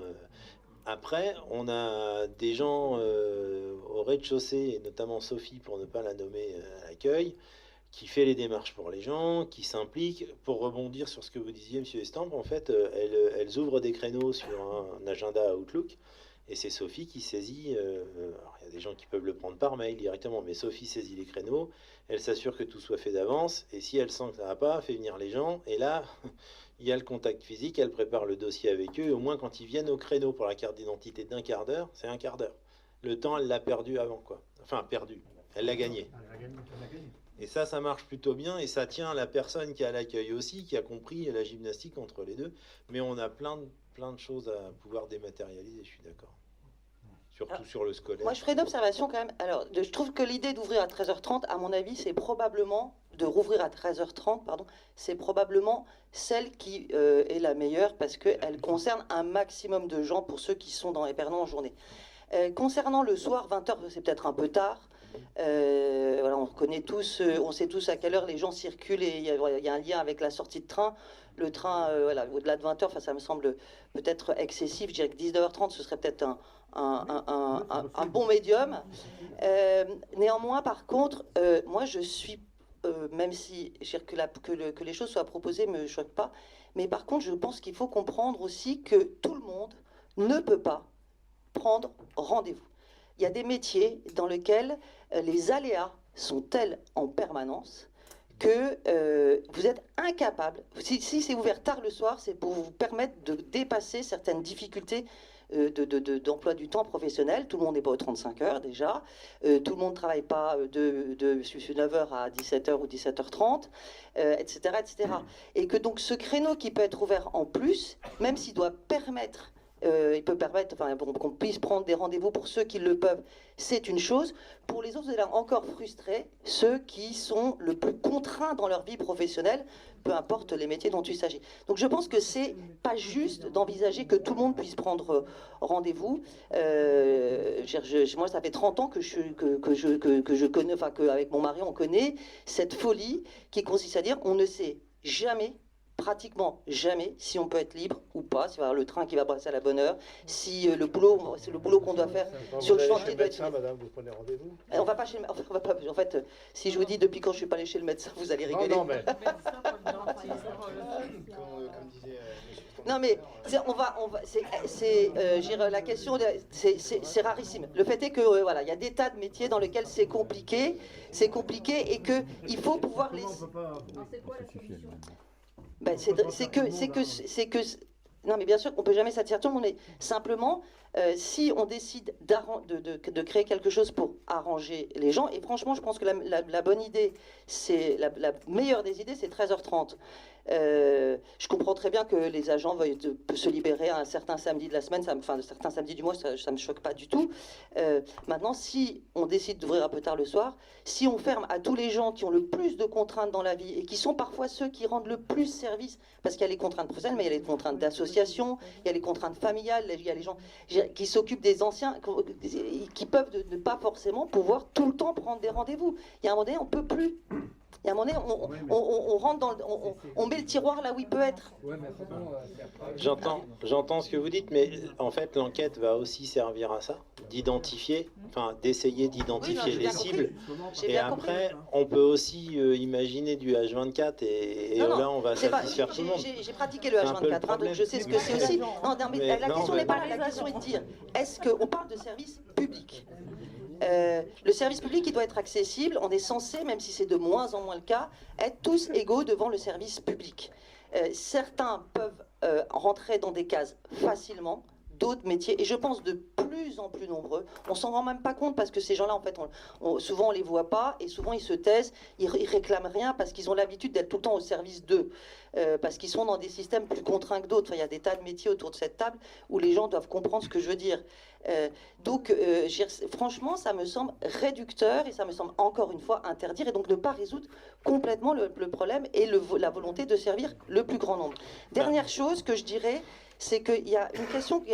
Après, on a des gens au rez-de-chaussée, et notamment Sophie, pour ne pas la nommer à l'accueil, qui fait les démarches pour les gens, qui s'implique. Pour rebondir sur ce que vous disiez, M. Estampe, en fait, elles ouvrent des créneaux sur un agenda Outlook, et c'est Sophie qui saisit. Alors, il y a des gens qui peuvent le prendre par mail directement, mais Sophie saisit les créneaux, elle s'assure que tout soit fait d'avance, et si elle sent que ça ne va pas, elle fait venir les gens, et là... Il y a le contact physique, elle prépare le dossier avec eux, et au moins quand ils viennent au créneau pour la carte d'identité d'un quart d'heure, c'est un quart d'heure. Le temps, elle l'a perdu avant, quoi. Enfin, perdu. Elle l'a gagné. Et ça marche plutôt bien, et ça tient à la personne qui est à l'accueil aussi, qui a compris la gymnastique entre les deux. Mais on a plein de choses à pouvoir dématérialiser, je suis d'accord. Surtout sur le scolaire.
Moi, je ferai une observation quand même. Alors, je trouve que l'idée d'ouvrir à 13h30, à mon avis, c'est probablement... de rouvrir à 13h30, pardon, c'est probablement celle qui est la meilleure parce qu'elle concerne un maximum de gens pour ceux qui sont dans les perdants en journée. Concernant le soir, 20h, c'est peut-être un peu tard. Voilà, on sait tous à quelle heure les gens circulent et il y a un lien avec la sortie de train. Le train, voilà, au-delà de 20h, ça me semble peut-être excessif. Je dirais que 19h30, ce serait peut-être un bon médium. Néanmoins, par contre, moi, je suis... même si que les choses soient proposées ne me choque pas, mais par contre, je pense qu'il faut comprendre aussi que tout le monde ne peut pas prendre rendez-vous. Il y a des métiers dans lesquels les aléas sont tels en permanence que vous êtes incapable. Si c'est ouvert tard le soir, c'est pour vous permettre de dépasser certaines difficultés d'emploi du temps professionnel. Tout le monde n'est pas aux 35 heures déjà. Tout le monde ne travaille pas de 9h à 17h ou 17h30, etc., etc. Et que donc ce créneau qui peut être ouvert en plus, même s'il doit permettre, il peut permettre qu'on puisse prendre des rendez-vous pour ceux qui le peuvent, c'est une chose. Pour les autres, vous allez encore frustrer ceux qui sont le plus contraints dans leur vie professionnelle, peu importe les métiers dont il s'agit. Donc je pense que c'est pas juste d'envisager que tout le monde puisse prendre rendez-vous. Moi, ça fait 30 ans que je connais, enfin qu'avec mon mari, on connaît cette folie qui consiste à dire on ne sait jamais, pratiquement jamais, si on peut être libre ou pas, si on va avoir le train qui va passer à la bonne heure, si le boulot qu'on doit faire sur le chantier doit être...
Madame, vous prenez rendez-vous?
On va pas chez le médecin. En fait, si je vous dis depuis quand je suis pas allé chez le médecin, vous allez rigoler.
Non, mais...
Comme disait M.
Non mais la question, c'est rarissime. Le fait est que voilà, il y a des tas de métiers dans lesquels c'est compliqué et que il faut pouvoir les. Ben, c'est que non mais bien sûr qu'on peut jamais satisfaire tout le monde, mais simplement si on décide de créer quelque chose pour arranger les gens, et franchement je pense que la bonne idée, c'est la meilleure des idées, c'est 13h30. Je comprends très bien que les agents veuillent se libérer un certain samedi de la semaine, enfin certains samedis du mois, ça me choque pas du tout. Maintenant, si on décide d'ouvrir un peu tard le soir, si on ferme à tous les gens qui ont le plus de contraintes dans la vie et qui sont parfois ceux qui rendent le plus service, parce qu'il y a les contraintes professionnelles, mais il y a les contraintes d'association, il y a les contraintes familiales, il y a les gens qui s'occupent des anciens, qui peuvent ne pas forcément pouvoir tout le temps prendre des rendez-vous. Il y a un moment donné, on peut plus. Et à un moment donné, on rentre dans on met le tiroir là où il peut être.
J'entends ce que vous dites, mais en fait, l'enquête va aussi servir à ça, d'essayer d'identifier les cibles. Et après, on peut aussi imaginer du H24 et là, on va satisfaire tout le monde.
J'ai pratiqué le H24, donc je sais ce que c'est aussi. Non, mais la question n'est pas là. La question est de dire, est-ce qu'on parle de service public ? Le service public, il doit être accessible. On est censé, même si c'est de moins en moins le cas, être tous égaux devant le service public. Certains peuvent rentrer dans des cases facilement, d'autres métiers, et je pense de plus en plus nombreux. On s'en rend même pas compte parce que ces gens-là, en fait, souvent on les voit pas et souvent ils se taisent, ils réclament rien parce qu'ils ont l'habitude d'être tout le temps au service d'eux, parce qu'ils sont dans des systèmes plus contraints que d'autres. Il y a des tas de métiers autour de cette table où les gens doivent comprendre ce que je veux dire. Donc, franchement, ça me semble réducteur et ça me semble encore une fois interdire et donc ne pas résoudre complètement le problème et la volonté de servir le plus grand nombre. Dernière chose que je dirais, c'est qu'il y a une question,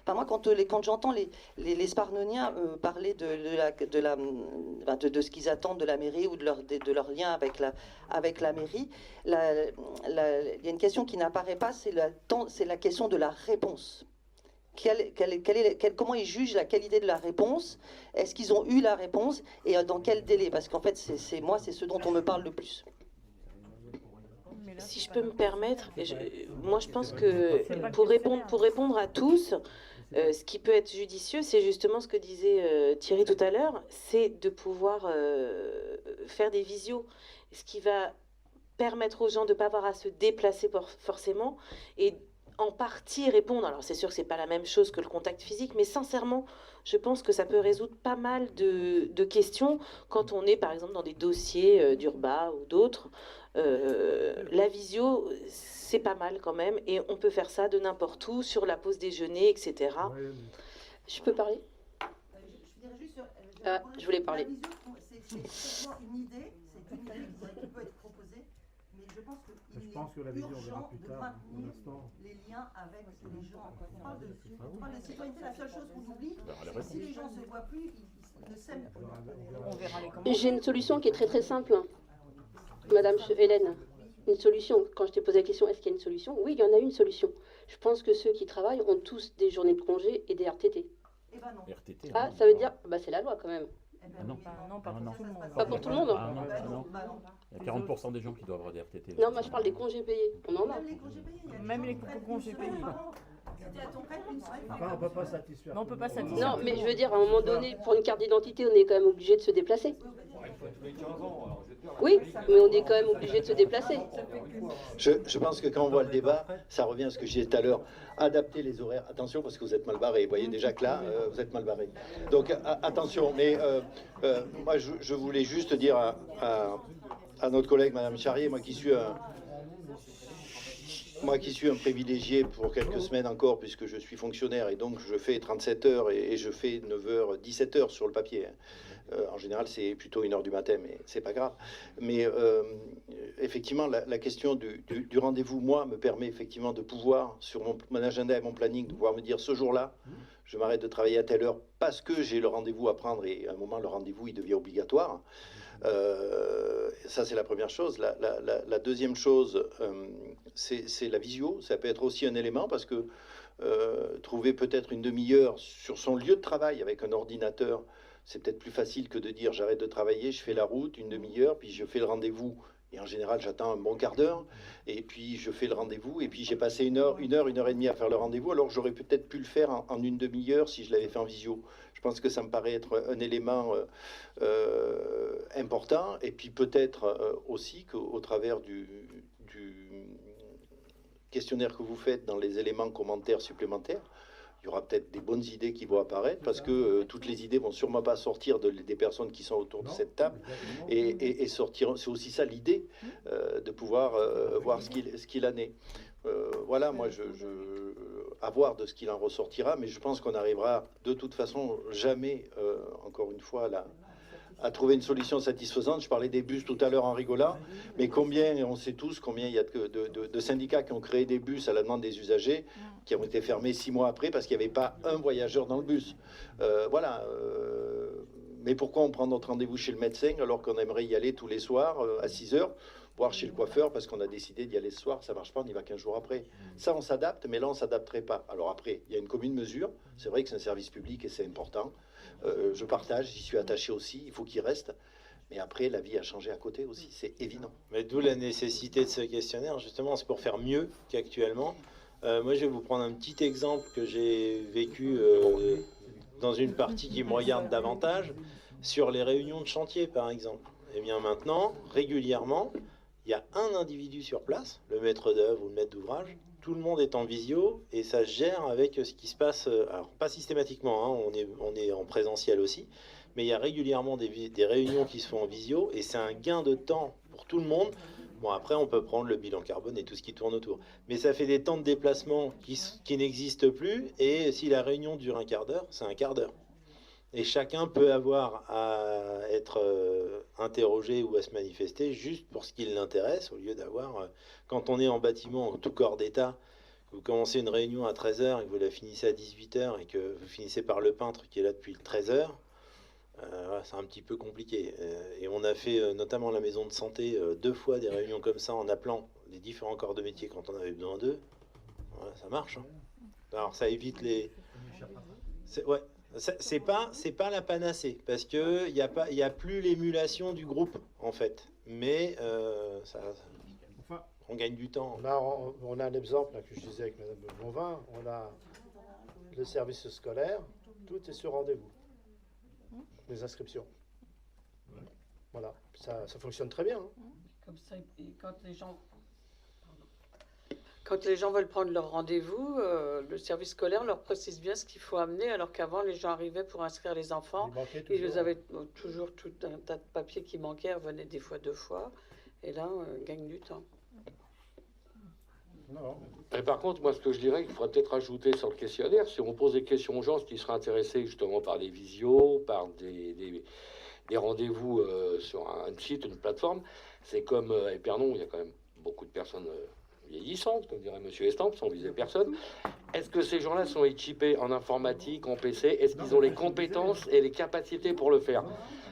moi quand j'entends les Sparnoniens parler de ce qu'ils attendent de la mairie ou de leur lien avec la mairie, il y a une question qui n'apparaît pas, c'est la question de la réponse. Comment ils jugent la qualité de la réponse? Est-ce qu'ils ont eu la réponse et dans quel délai? Parce qu'en fait, c'est ce dont on me parle le plus.
Si je peux me permettre, moi je pense que pour répondre à tous, ce qui peut être judicieux, c'est justement ce que disait Thierry tout à l'heure, c'est de pouvoir faire des visios, ce qui va permettre aux gens de ne pas avoir à se déplacer forcément et en partie répondre. Alors c'est sûr que c'est pas la même chose que le contact physique, mais sincèrement, je pense que ça peut résoudre pas mal de questions quand on est par exemple dans des dossiers d'Urba ou d'autres. La visio, c'est pas mal quand même, et on peut faire ça de n'importe où, sur la pause déjeuner, etc.
Je peux parler? Je voulais parler.
C'est une idée, qui peut être proposée, mais je pense que la visio, on verra plus tard, pour l'instant. Les liens avec les gens. On parle de citoyenneté, la seule chose qu'on oublie, c'est que si les gens ne se voient plus, ils ne s'aiment plus.
J'ai une solution qui est très très simple. Madame Hélène, une solution. Quand je t'ai posé la question, est-ce qu'il y a une solution? Oui, il y en a une solution. Je pense que ceux qui travaillent ont tous des journées de congé et des RTT.
Eh ben non.
RTT,
ah, ça veut dire, c'est la loi quand même.
Non,
pas pour tout le monde. Pas pour tout le monde.
Il y a 40% des gens qui doivent avoir des RTT.
Non, moi je parle des congés payés. On en a.
Même les congés payés.
On peut pas satisfaire.
Non, on peut pas satisfaire.
Non, mais je veux dire, à un moment donné, pour une carte d'identité, on est quand même obligé de se déplacer. Oui, mais on est quand même obligé de se déplacer.
Je pense que quand on voit le débat, ça revient à ce que je disais tout à l'heure. Adapter les horaires. Attention, parce que vous êtes mal barré. Vous voyez déjà que là, vous êtes mal barré. Donc attention. Mais moi, je voulais juste dire à notre collègue, Madame Charrier, moi qui suis un privilégié pour quelques semaines encore, puisque je suis fonctionnaire et donc je fais 37 heures et je fais 9 heures, 17 heures sur le papier. En général, c'est plutôt 1h du matin, mais c'est pas grave. Mais effectivement, la question du rendez-vous, moi, me permet effectivement de pouvoir, sur mon agenda et mon planning, de pouvoir me dire ce jour-là, je m'arrête de travailler à telle heure parce que j'ai le rendez-vous à prendre et à un moment, le rendez-vous, il devient obligatoire. Ça, c'est la première chose. La deuxième chose, c'est la visio. Ça peut être aussi un élément parce que trouver peut-être une demi-heure sur son lieu de travail avec un ordinateur, c'est peut-être plus facile que de dire j'arrête de travailler, je fais la route, une demi-heure, puis je fais le rendez-vous
Et en général, j'attends un bon quart d'heure, et puis je fais le rendez-vous, et puis j'ai passé une heure et demie à faire le rendez-vous, alors j'aurais peut-être pu le faire en une demi-heure si je l'avais fait en visio. Je pense que ça me paraît être un élément important, et puis peut-être aussi qu'au travers du questionnaire que vous faites dans les éléments commentaires supplémentaires, il y aura peut-être des bonnes idées qui vont apparaître, parce que toutes les idées vont sûrement pas sortir des personnes qui sont autour de cette table, et sortir. C'est aussi ça l'idée, de pouvoir voir ce qu'il en est. Voilà, moi, à voir de ce qu'il en ressortira, mais je pense qu'on n'arrivera de toute façon jamais, encore une fois, à trouver une solution satisfaisante. Je parlais des bus tout à l'heure en rigolant, mais on sait tous combien il y a de syndicats qui ont créé des bus à la demande des usagers, qui ont été fermés 6 mois après parce qu'il n'y avait pas un voyageur dans le bus. Voilà. Mais pourquoi on prend notre rendez-vous chez le médecin alors qu'on aimerait y aller tous les soirs à 6 heures, voire chez le coiffeur parce qu'on a décidé d'y aller ce soir, ça marche pas, on y va 15 jours après. Ça, on s'adapte, mais là, on s'adapterait pas. Alors après, il y a une commune mesure. C'est vrai que c'est un service public et c'est important. Je partage, j'y suis attaché aussi, il faut qu'il reste. Mais après, la vie a changé à côté aussi, c'est évident.
Mais d'où la nécessité de ce questionnaire, justement, c'est pour faire mieux qu'actuellement. Moi, je vais vous prendre un petit exemple que j'ai vécu dans une partie qui me regarde davantage, sur les réunions de chantier, par exemple. Et bien maintenant, régulièrement, il y a un individu sur place, le maître d'œuvre ou le maître d'ouvrage. Tout le monde est en visio et ça se gère avec ce qui se passe. Alors, pas systématiquement, hein, on est en présentiel aussi, mais il y a régulièrement des réunions qui se font en visio et c'est un gain de temps pour tout le monde. Bon, après, on peut prendre le bilan carbone et tout ce qui tourne autour. Mais ça fait des temps de déplacement qui n'existent plus, et si la réunion dure un quart d'heure, c'est un quart d'heure. Et chacun peut avoir à être interrogé ou à se manifester juste pour ce qui l'intéresse, au lieu d'avoir, quand on est en bâtiment, en tout corps d'État, vous commencez une réunion à 13h et que vous la finissez à 18h et que vous finissez par le peintre qui est là depuis 13h, c'est un petit peu compliqué. Et on a fait, notamment à la maison de santé, 2 fois des réunions comme ça en appelant les différents corps de métier quand on avait besoin d'eux. Voilà, ça marche. Hein. Alors ça évite les... Ouais. C'est pas la panacée, parce que il y a plus l'émulation du groupe en fait, mais on gagne du temps.
Là, on a un exemple là, que je disais avec Madame Bonvin, on a le service scolaire, tout est sur rendez-vous, les inscriptions. Voilà, ça fonctionne très bien. Hein.
Comme ça, et quand les gens veulent prendre leur rendez-vous, le service scolaire leur précise bien ce qu'il faut amener, alors qu'avant, les gens arrivaient pour inscrire les enfants. Ils avaient toujours tout un tas de papiers qui manquaient, revenaient des fois 2 fois. Et là, on gagne du temps.
Non. Et par contre, moi, ce que je dirais, qu'il faudrait peut-être ajouter sur le questionnaire, si on pose des questions aux gens qui seraient intéressés justement par des visios, par des rendez-vous sur un site, une plateforme, c'est comme à Épernon, il y a quand même beaucoup de personnes... vieillissantes, comme dirait Monsieur Estampe, sans viser personne. Est-ce que ces gens-là sont équipés en informatique, en PC? Est-ce qu'ils ont les compétences et les capacités pour le faire?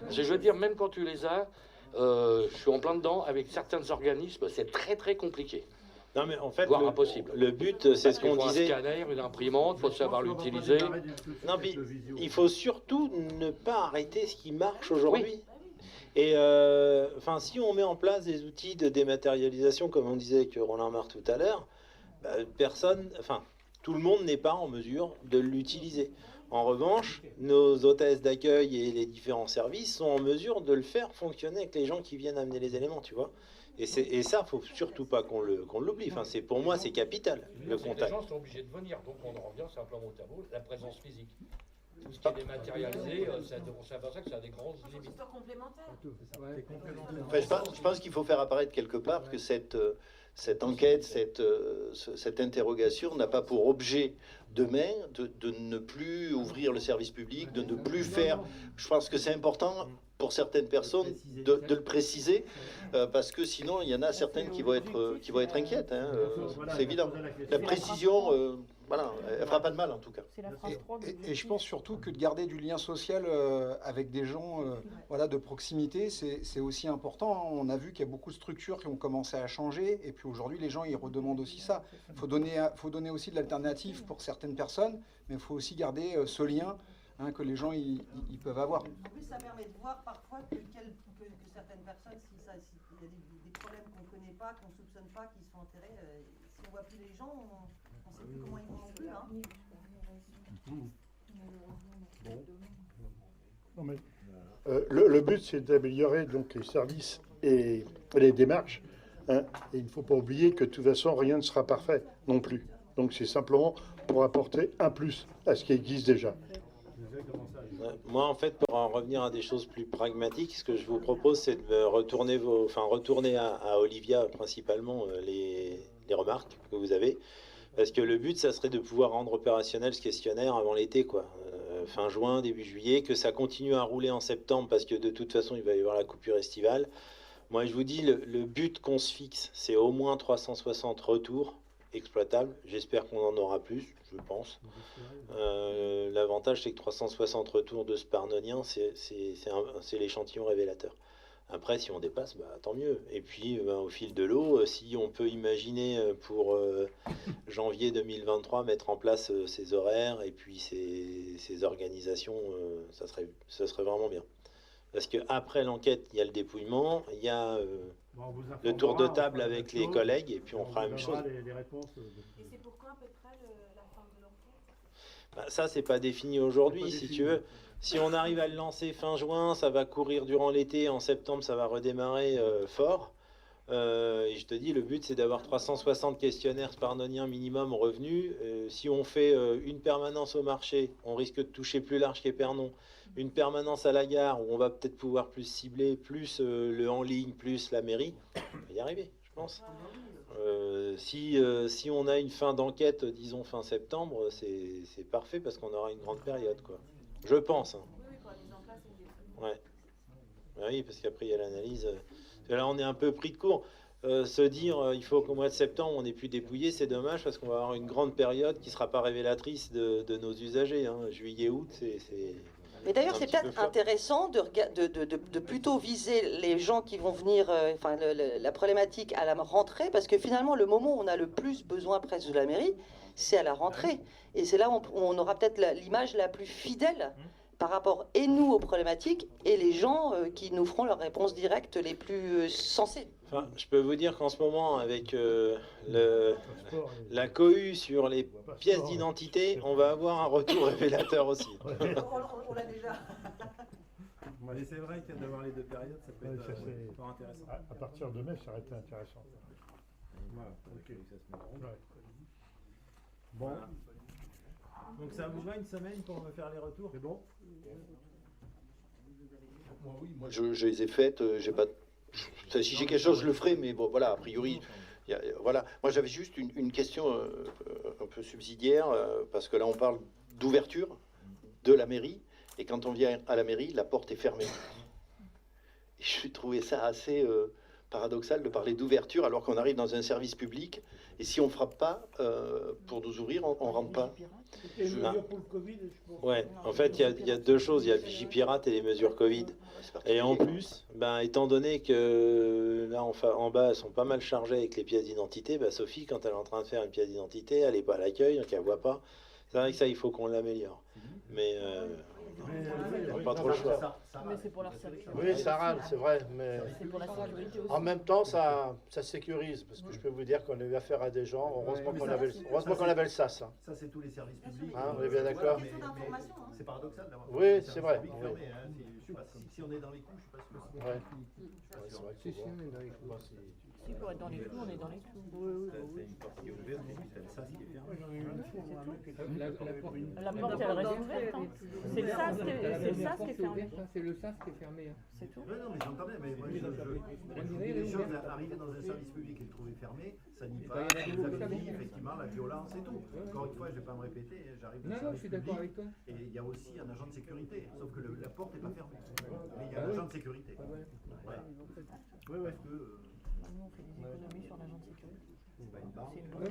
Je veux dire, même quand tu les as, je suis en plein dedans, avec certains organismes, c'est très très compliqué.
Non mais en fait,
voire impossible.
Le but, c'est ce qu'on disait.
Il faut un scanner, une imprimante, il faut savoir l'utiliser.
Non mais il faut surtout ne pas arrêter ce qui marche aujourd'hui. Oui. Et enfin, si on met en place des outils de dématérialisation, comme on disait avec Roland Marc tout à l'heure, tout le monde n'est pas en mesure de l'utiliser. En revanche, nos hôtesses d'accueil et les différents services sont en mesure de le faire fonctionner avec les gens qui viennent amener les éléments, tu vois. Et ça, faut surtout pas qu'on l'oublie. Enfin, pour moi, c'est capital, le contact.
Les gens sont obligés de venir, donc on en revient simplement au tableau, la présence physique. Tout ce qui est dématérialisé, on s'aperçoit que ça a des grandes limites.
Enfin, je pense qu'il faut faire apparaître quelque part que cette enquête, cette interrogation n'a pas pour objet demain de ne plus ouvrir le service public, de ne plus faire... Je pense que c'est important pour certaines personnes de le préciser, parce que sinon il y en a certaines qui vont être inquiètes. Hein, c'est évident. La précision... voilà, elle fera pas de mal en tout cas.
Et je pense surtout que de garder du lien social avec des gens voilà, de proximité, c'est aussi important. On a vu qu'il y a beaucoup de structures qui ont commencé à changer, et puis aujourd'hui les gens ils redemandent aussi ça. Il faut donner aussi de l'alternative pour certaines personnes, mais il faut aussi garder ce lien hein, que les gens ils peuvent avoir.
En plus, ça permet de voir parfois que certaines personnes, s'il y a des problèmes qu'on ne connaît pas, qu'on ne soupçonne pas, qui sont enterrés, si on ne voit plus les gens, on ne sait plus comment ils vont non plus. Hein.
Non, mais, le but, c'est d'améliorer donc les services et les démarches. Hein, et il ne faut pas oublier que de toute façon, rien ne sera parfait non plus. Donc c'est simplement pour apporter un plus à ce qui existe déjà.
Moi, en fait, pour en revenir à des choses plus pragmatiques, ce que je vous propose, c'est de retourner à Olivia principalement les remarques que vous avez. Parce que le but, ça serait de pouvoir rendre opérationnel ce questionnaire avant l'été, quoi. Fin juin, début juillet, que ça continue à rouler en septembre, parce que de toute façon, il va y avoir la coupure estivale. Moi, je vous dis, le but qu'on se fixe, c'est au moins 360 retours exploitables. J'espère qu'on en aura plus, je pense. L'avantage, c'est que 360 retours de Sparnonien, c'est l'échantillon révélateur. Après, si on dépasse, bah, tant mieux. Et puis, au fil de l'eau, si on peut imaginer pour janvier 2023 mettre en place ces horaires et puis ces organisations, ça serait vraiment bien. Parce qu'après l'enquête, il y a le dépouillement, il y a le tour de table avec les collègues, et puis on fera la même chose.
Les réponses Et c'est pourquoi à peu près la fin de l'enquête?
Bah, ça, c'est pas défini aujourd'hui, si tu veux. Si on arrive à le lancer fin juin, ça va courir durant l'été. En septembre, ça va redémarrer fort. Et je te dis, le but, c'est d'avoir 360 questionnaires sparnoniens minimum revenus. Si on fait une permanence au marché, on risque de toucher plus large qu'Épernon. Une permanence à la gare, où on va peut-être pouvoir plus cibler, plus le en ligne, plus la mairie. On va y arriver, je pense. Si on a une fin d'enquête, disons fin septembre, c'est parfait parce qu'on aura une grande période, quoi. Je pense. Hein. Ouais. Ben oui, parce qu'après il y a l'analyse. Là, on est un peu pris de court. Se dire il faut qu'au mois de septembre on ait pu dépouiller, c'est dommage parce qu'on va avoir une grande période qui ne sera pas révélatrice de nos usagers. Hein. Juillet, août, c'est.
Mais d'ailleurs, c'est peut-être intéressant de plutôt viser les gens qui vont venir, la problématique à la rentrée, parce que finalement, le moment où on a le plus besoin presque de la mairie, c'est à la rentrée. Et c'est là où on aura peut-être l'image la plus fidèle par rapport, et nous, aux problématiques, et les gens qui nous feront leurs réponses directes les plus sensées.
Enfin, je peux vous dire qu'en ce moment, avec la cohue sur les pièces d'identité, on va avoir un retour révélateur aussi.
On l'a déjà.
Mais c'est vrai que d'avoir les deux périodes, ça peut être fort intéressant.
À partir de mai, ça aurait été intéressant.
Voilà, ok, ça se met en route. Bon. Voilà. Donc ça vous va une semaine pour me faire les retours? C'est bon?
Moi, je les ai faites, j'ai pas... si j'ai quelque chose, je le ferai, mais bon, voilà, a priori, voilà. Moi, j'avais juste une question un peu subsidiaire, parce que là, on parle d'ouverture de la mairie, et quand on vient à la mairie, la porte est fermée. Et je trouvais ça assez paradoxal de parler d'ouverture, alors qu'on arrive dans un service public, et si on frappe pas pour nous ouvrir, on rentre pas.
Pour le Covid, je pense.
Ouais, en fait, il y a deux choses. Il y a Vigipirate et les mesures Covid. Et en plus, étant donné que là, en bas, elles sont pas mal chargées avec les pièces d'identité, Sophie, quand elle est en train de faire une pièce d'identité, elle n'est pas à l'accueil, donc elle voit pas. C'est vrai que ça, il faut qu'on l'améliore. Mais on n'a pas trop le choix.
Mais c'est pour leur sécurité.
Oui, ça râle, c'est vrai, mais
C'est pour la sécurité aussi.
en même temps, ça sécurise, parce que je peux vous dire qu'on a eu affaire à des gens, heureusement qu'on avait le SAS. Hein.
Ça, c'est tous les services publics.
Hein, on est bien d'accord.
C'est paradoxal d'avoir.
Oui, c'est vrai.
Fermé, hein. Si on est dans les coups, je suis pas sûr.
Ouais.
Si, on est dans les clous. Si, pour être dans les clous, on est dans les clous.
C'est une porte qui est ouverte, mais c'est le SAS qui est fermé.
La porte, elle reste ouverte. Hein. C'est le SAS qui est fermé.
C'est le SAS qui est fermé. Hein.
C'est tout.
Non, mais j'entends bien, mais moi, les choses, arriver dans un service public et le trouver fermé, ça nie pas les avis, effectivement, la violence et tout. Encore une fois, je ne vais pas me répéter, j'arrive dans un service public et il y a aussi un agent de sécurité, sauf que la porte n'est pas fermée. Mais il y a un agent de sécurité. Ouais.
Oui, parce que... Nous, on fait des économies sur l'agent de sécurité. C'est une porte qui est fermée.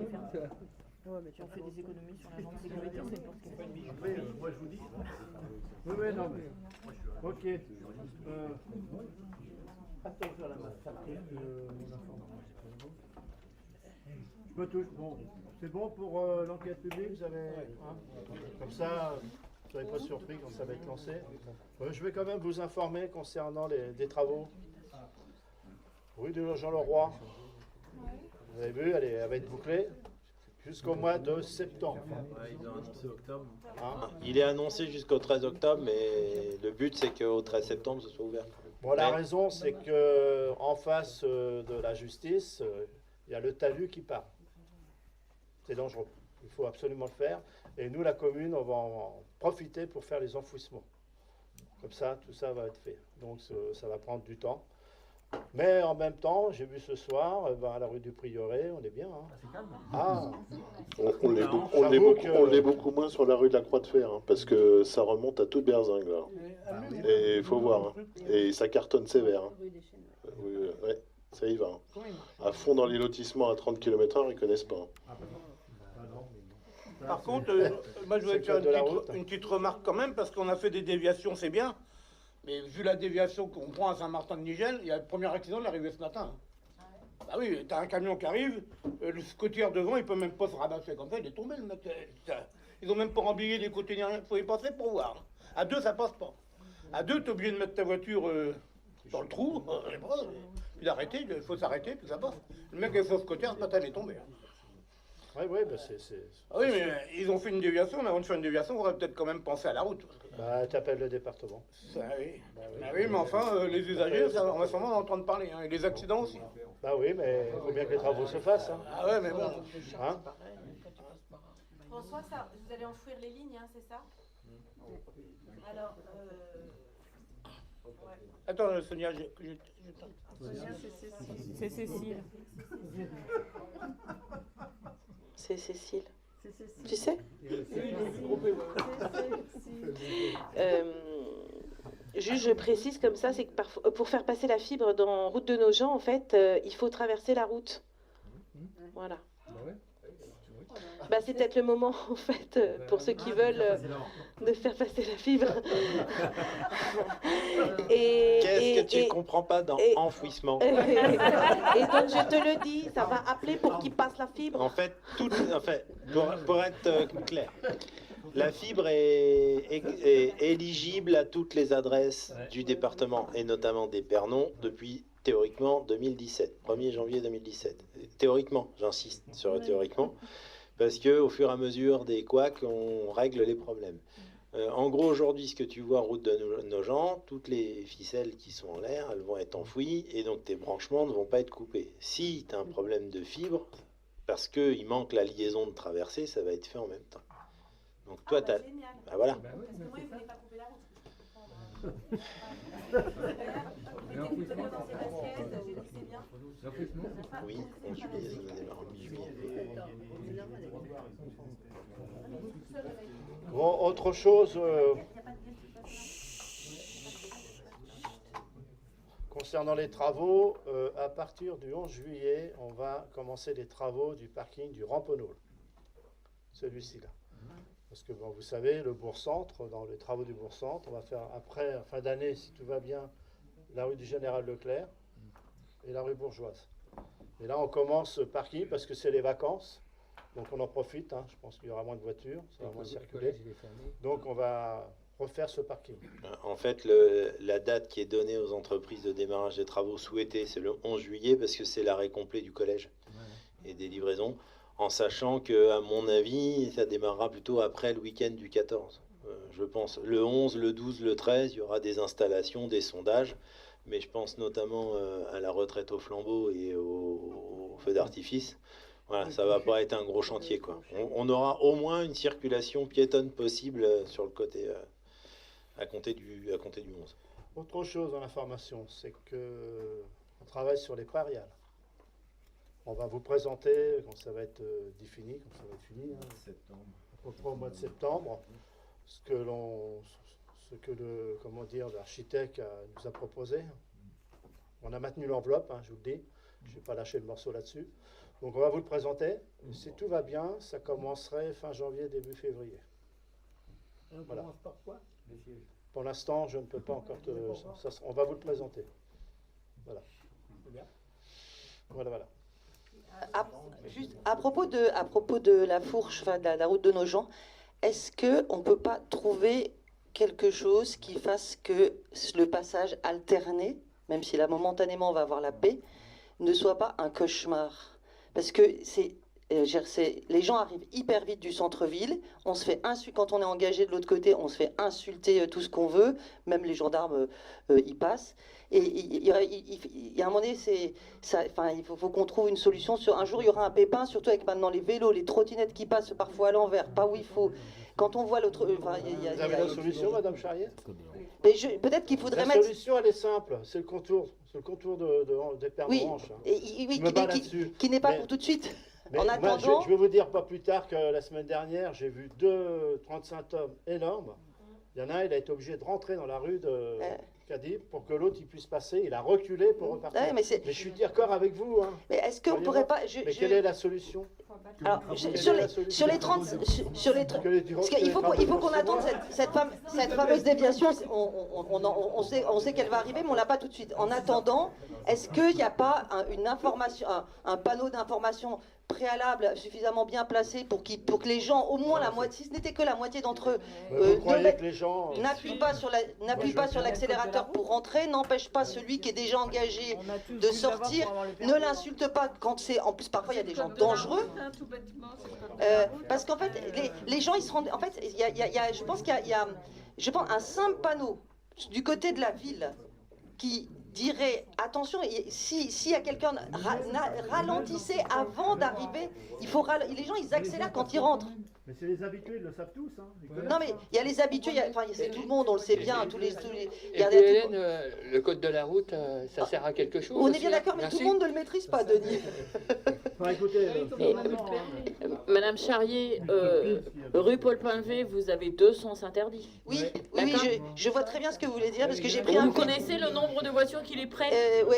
Ouais, mais on fait des économies sur l'agent de sécurité, c'est une porte qui est fermée.
Après, moi, je vous dis...
Oui, non, mais... Ok. Attends, sur la main. Je peux tout. Bon, c'est bon pour l'enquête publique, vous avez... Hein, comme ça, soyez pas surpris quand ça va être lancé. Je vais quand même vous informer concernant des travaux. Rue de Jean-Leroy. Vous avez vu, elle va être bouclée jusqu'au mois de septembre.
Ouais, ils ont annoncé octobre.
Hein?
Il est annoncé jusqu'au 13 octobre, mais le but c'est qu'au 13 septembre, ce soit ouvert.
Bon, la raison, c'est que en face de la justice, il y a le talus qui part. C'est dangereux. Il faut absolument le faire. Et nous, la commune, on va en profiter pour faire les enfouissements. Comme ça, tout ça va être fait. Donc, ça va prendre du temps. Mais en même temps, j'ai vu ce soir, à la rue du Prieuré, on est bien. Hein. Ah,
On l'est beaucoup moins sur la rue de la Croix de Fer, hein, parce que ça remonte à toute berzingue, là. Et il faut voir. Hein. Et ça cartonne sévère. Hein. Ouais, ça y va. Hein. À fond dans les lotissements à 30 km/h, ils ne connaissent pas. Hein.
Par contre, moi je voudrais faire une petite remarque quand même, parce qu'on a fait des déviations, c'est bien. Mais vu la déviation qu'on prend à Saint-Martin-de-Nigel, il y a le premier accident de l'arrivée ce matin. Bah oui, t'as un camion qui arrive, le scooter devant, il peut même pas se rabasser comme ça, il est tombé le mec. Ils ont même pas remblayé les côtés ni rien, il faut y passer pour voir. À deux, ça passe pas. À deux, t'es obligé de mettre ta voiture dans le trou, puis d'arrêter, il faut s'arrêter, puis ça passe. Le mec est sur le scooter, ce matin, il est tombé.
oui, bah c'est...
Ah oui, mais ils ont fait une déviation, mais avant de faire une déviation, on aurait peut-être quand même pensé à la route.
Bah, t'appelles le département.
Ça, oui. Bah oui, mais enfin, les usagers, ça, on va sûrement en entendre parler, hein, et les accidents aussi.
Bah oui, mais il faut bien que les travaux se fassent. Hein.
Ah ouais, mais bon.
Hein?
François, vous allez enfouir les lignes, hein, c'est ça? Alors, ouais.
Attends, Sonia,
c'est Cécile.
C'est Cécile. Tu sais? Juste, je précise comme ça, c'est que pour faire passer la fibre dans route de Nogent, en fait, il faut traverser la route. Voilà. Bah, c'est peut-être le moment, en fait, pour ceux qui veulent, de faire passer la fibre.
Qu'est-ce que tu comprends pas dans enfouissement?
Et donc, je te le dis, ça va appeler pour qu'il passe la fibre.
En fait, pour être clair, la fibre est éligible à toutes les adresses du département, et notamment des Pernons, depuis théoriquement 2017, 1er janvier 2017. Théoriquement, j'insiste sur le théoriquement, parce qu'au fur et à mesure des couacs, on règle les problèmes. En gros, aujourd'hui, ce que tu vois en route de Nogent, toutes les ficelles qui sont en l'air, elles vont être enfouies, et donc tes branchements ne vont pas être coupés. Si tu as un problème de fibre, parce qu'il manque la liaison de traversée, ça va être fait en même temps. Donc toi, tu as... Bah voilà.
Parce que moi, il ne voulait pas couper la route.
Oui, en juillet, ça démarre en juillet.
Bon, autre chose, concernant les travaux, à partir du 11 juillet, on va commencer les travaux du parking du Ramponneau. Celui-ci là. Parce que bon, vous savez, le bourg-centre, dans les travaux du bourg-centre, on va faire après, en fin d'année, si tout va bien, la rue du Général Leclerc et la rue Bourgeoise. Et là, on commence ce parking parce que c'est les vacances. Donc on en profite, hein. Je pense qu'il y aura moins de voitures, ça va moins circuler. Donc on va refaire ce parking.
En fait, la date qui est donnée aux entreprises de démarrage des travaux souhaités, c'est le 11 juillet parce que c'est l'arrêt complet du collège et des livraisons. En sachant que, à mon avis, ça démarrera plutôt après le week-end du 14. Je pense le 11, le 12, le 13, il y aura des installations, des sondages. Mais je pense notamment à la retraite au flambeau et au feu d'artifice. Voilà, ça va pas être un gros chantier, quoi. On aura au moins une circulation piétonne possible sur le côté, à compter du 11.
Autre chose dans l'information, c'est qu'on travaille sur les pariales. On va vous présenter quand ça va être défini, quand ça va être fini, hein,
septembre.
À peu près au mois de septembre, ce que l'architecte nous a proposé. On a maintenu l'enveloppe, hein, je vous le dis. Je ne vais pas lâcher le morceau là-dessus. Donc on va vous le présenter. Et si tout va bien, ça commencerait fin janvier, début février.
On
voilà.
commence par quoi?
Pour l'instant, je ne peux pas encore on va vous le présenter. Voilà. Voilà.
Juste à propos de la fourche, enfin de la route de Nogent, est-ce qu'on ne peut pas trouver quelque chose qui fasse que le passage alterné, même si là momentanément on va avoir la paix, ne soit pas un cauchemar? Parce que les gens arrivent hyper vite du centre-ville, on se fait insulter, quand on est engagé de l'autre côté, on se fait insulter tout ce qu'on veut, même les gendarmes y passent. Et il y a un moment donné, il faut qu'on trouve une solution. Un jour, il y aura un pépin, surtout avec maintenant les vélos, les trottinettes qui passent parfois à l'envers, pas où il faut. Quand on voit l'autre...
Vous avez la solution, Madame Charrier?
Peut-être qu'il faudrait mettre...
La solution, elle est simple, c'est le contour. C'est le contour des paires de branches.
Qui n'est pas pour tout de suite.
Mais
en attendant...
Moi, je vais vous dire, pas plus tard que la semaine dernière, j'ai vu 35 tomes énormes. Il y en a un, il a été obligé de rentrer dans la rue de Cadix pour que l'autre il puisse passer. Il a reculé pour repartir.
Mais
je suis d'accord avec vous. Hein.
Mais est-ce qu'on pourrait pas...
Mais quelle est la solution?
Alors, sur les 30... Parce qu'il faut qu'on attende cette fameuse déviation. On sait qu'elle va arriver, mais on l'a pas tout de suite. En attendant, est-ce qu'il n'y a pas une information, un panneau d'information préalable suffisamment bien placé pour que les gens, au moins la moitié, si ce n'était que la moitié d'entre eux, n'appuient pas sur l'accélérateur pour rentrer, n'empêche pas celui qui est déjà engagé de sortir, ne l'insulte pas quand c'est... En plus, parfois, il y a des gens dangereux. Parce qu'en fait, les gens, ils se rendent... En fait, je pense qu'il y a un simple panneau du côté de la ville qui dirait, attention, s'il y a quelqu'un, ralentissez avant d'arriver. Les gens, ils accélèrent quand ils rentrent.
Mais c'est les habitués, ils le savent tous. Hein,
non, mais il y a les habitués, c'est tout le monde, on le sait bien.
Et puis, Hélène, le code de la route, ça sert à quelque chose.
On est bien d'accord, mais tout le monde ne le maîtrise pas, Denis.
Madame Charrier, rue Paul Pinvet, vous avez 2 sens interdits.
Oui, je vois très bien ce que vous voulez dire, parce que j'ai pris
Vous connaissez le nombre de voitures qu'il est prêt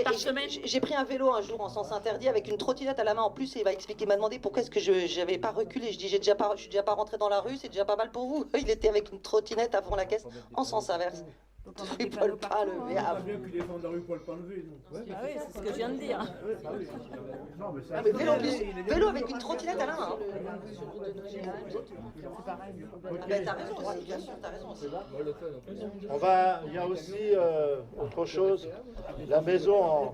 par semaine?
J'ai pris un vélo un jour en sens interdit avec une trottinette à la main en plus, et il m'a demandé pourquoi est-ce que je n'avais pas reculé. Je dis, je suis déjà pas rentré dans la rue, c'est déjà pas mal pour vous. Il était avec une trottinette à fond la caisse en sens inverse. Rue Paul Pinvet.
Ah, bien qu'il défende la rue Paul Pinvet.
Ah oui, c'est ce que je viens de dire.
Vélo avec une trottinette à la main. T'as raison aussi, bien sûr, t'as raison aussi.
Il y a aussi autre chose, la maison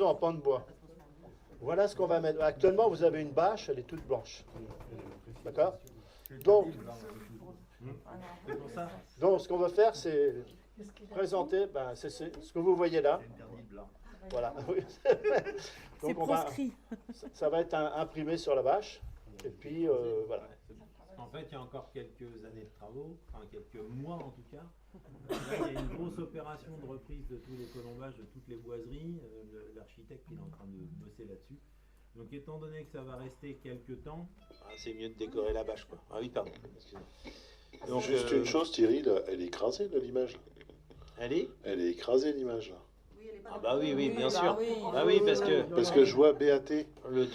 en pan de bois. Voilà ce qu'on va mettre. Actuellement, vous avez une bâche, elle est toute blanche. D'accord? Donc, ce qu'on va faire, c'est présenter, c'est ce que vous voyez là. Voilà. Donc, ça va être imprimé sur la bâche. Et puis, voilà.
En fait, il y a encore quelques années de travaux, enfin quelques mois en tout cas. Là, il y a une grosse opération de reprise de tous les colombages, de toutes les boiseries. L'architecte il est en train de bosser là-dessus. Donc, étant donné que ça va rester quelques temps...
c'est mieux de décorer la bâche, quoi. Ah oui, pardon.
Donc, juste une chose, Thierry, là, elle est écrasée, l'image.
Elle est
écrasée, l'image, là.
Ah bah oui, bien sûr. Ah oui, parce
que je vois BAT.
Le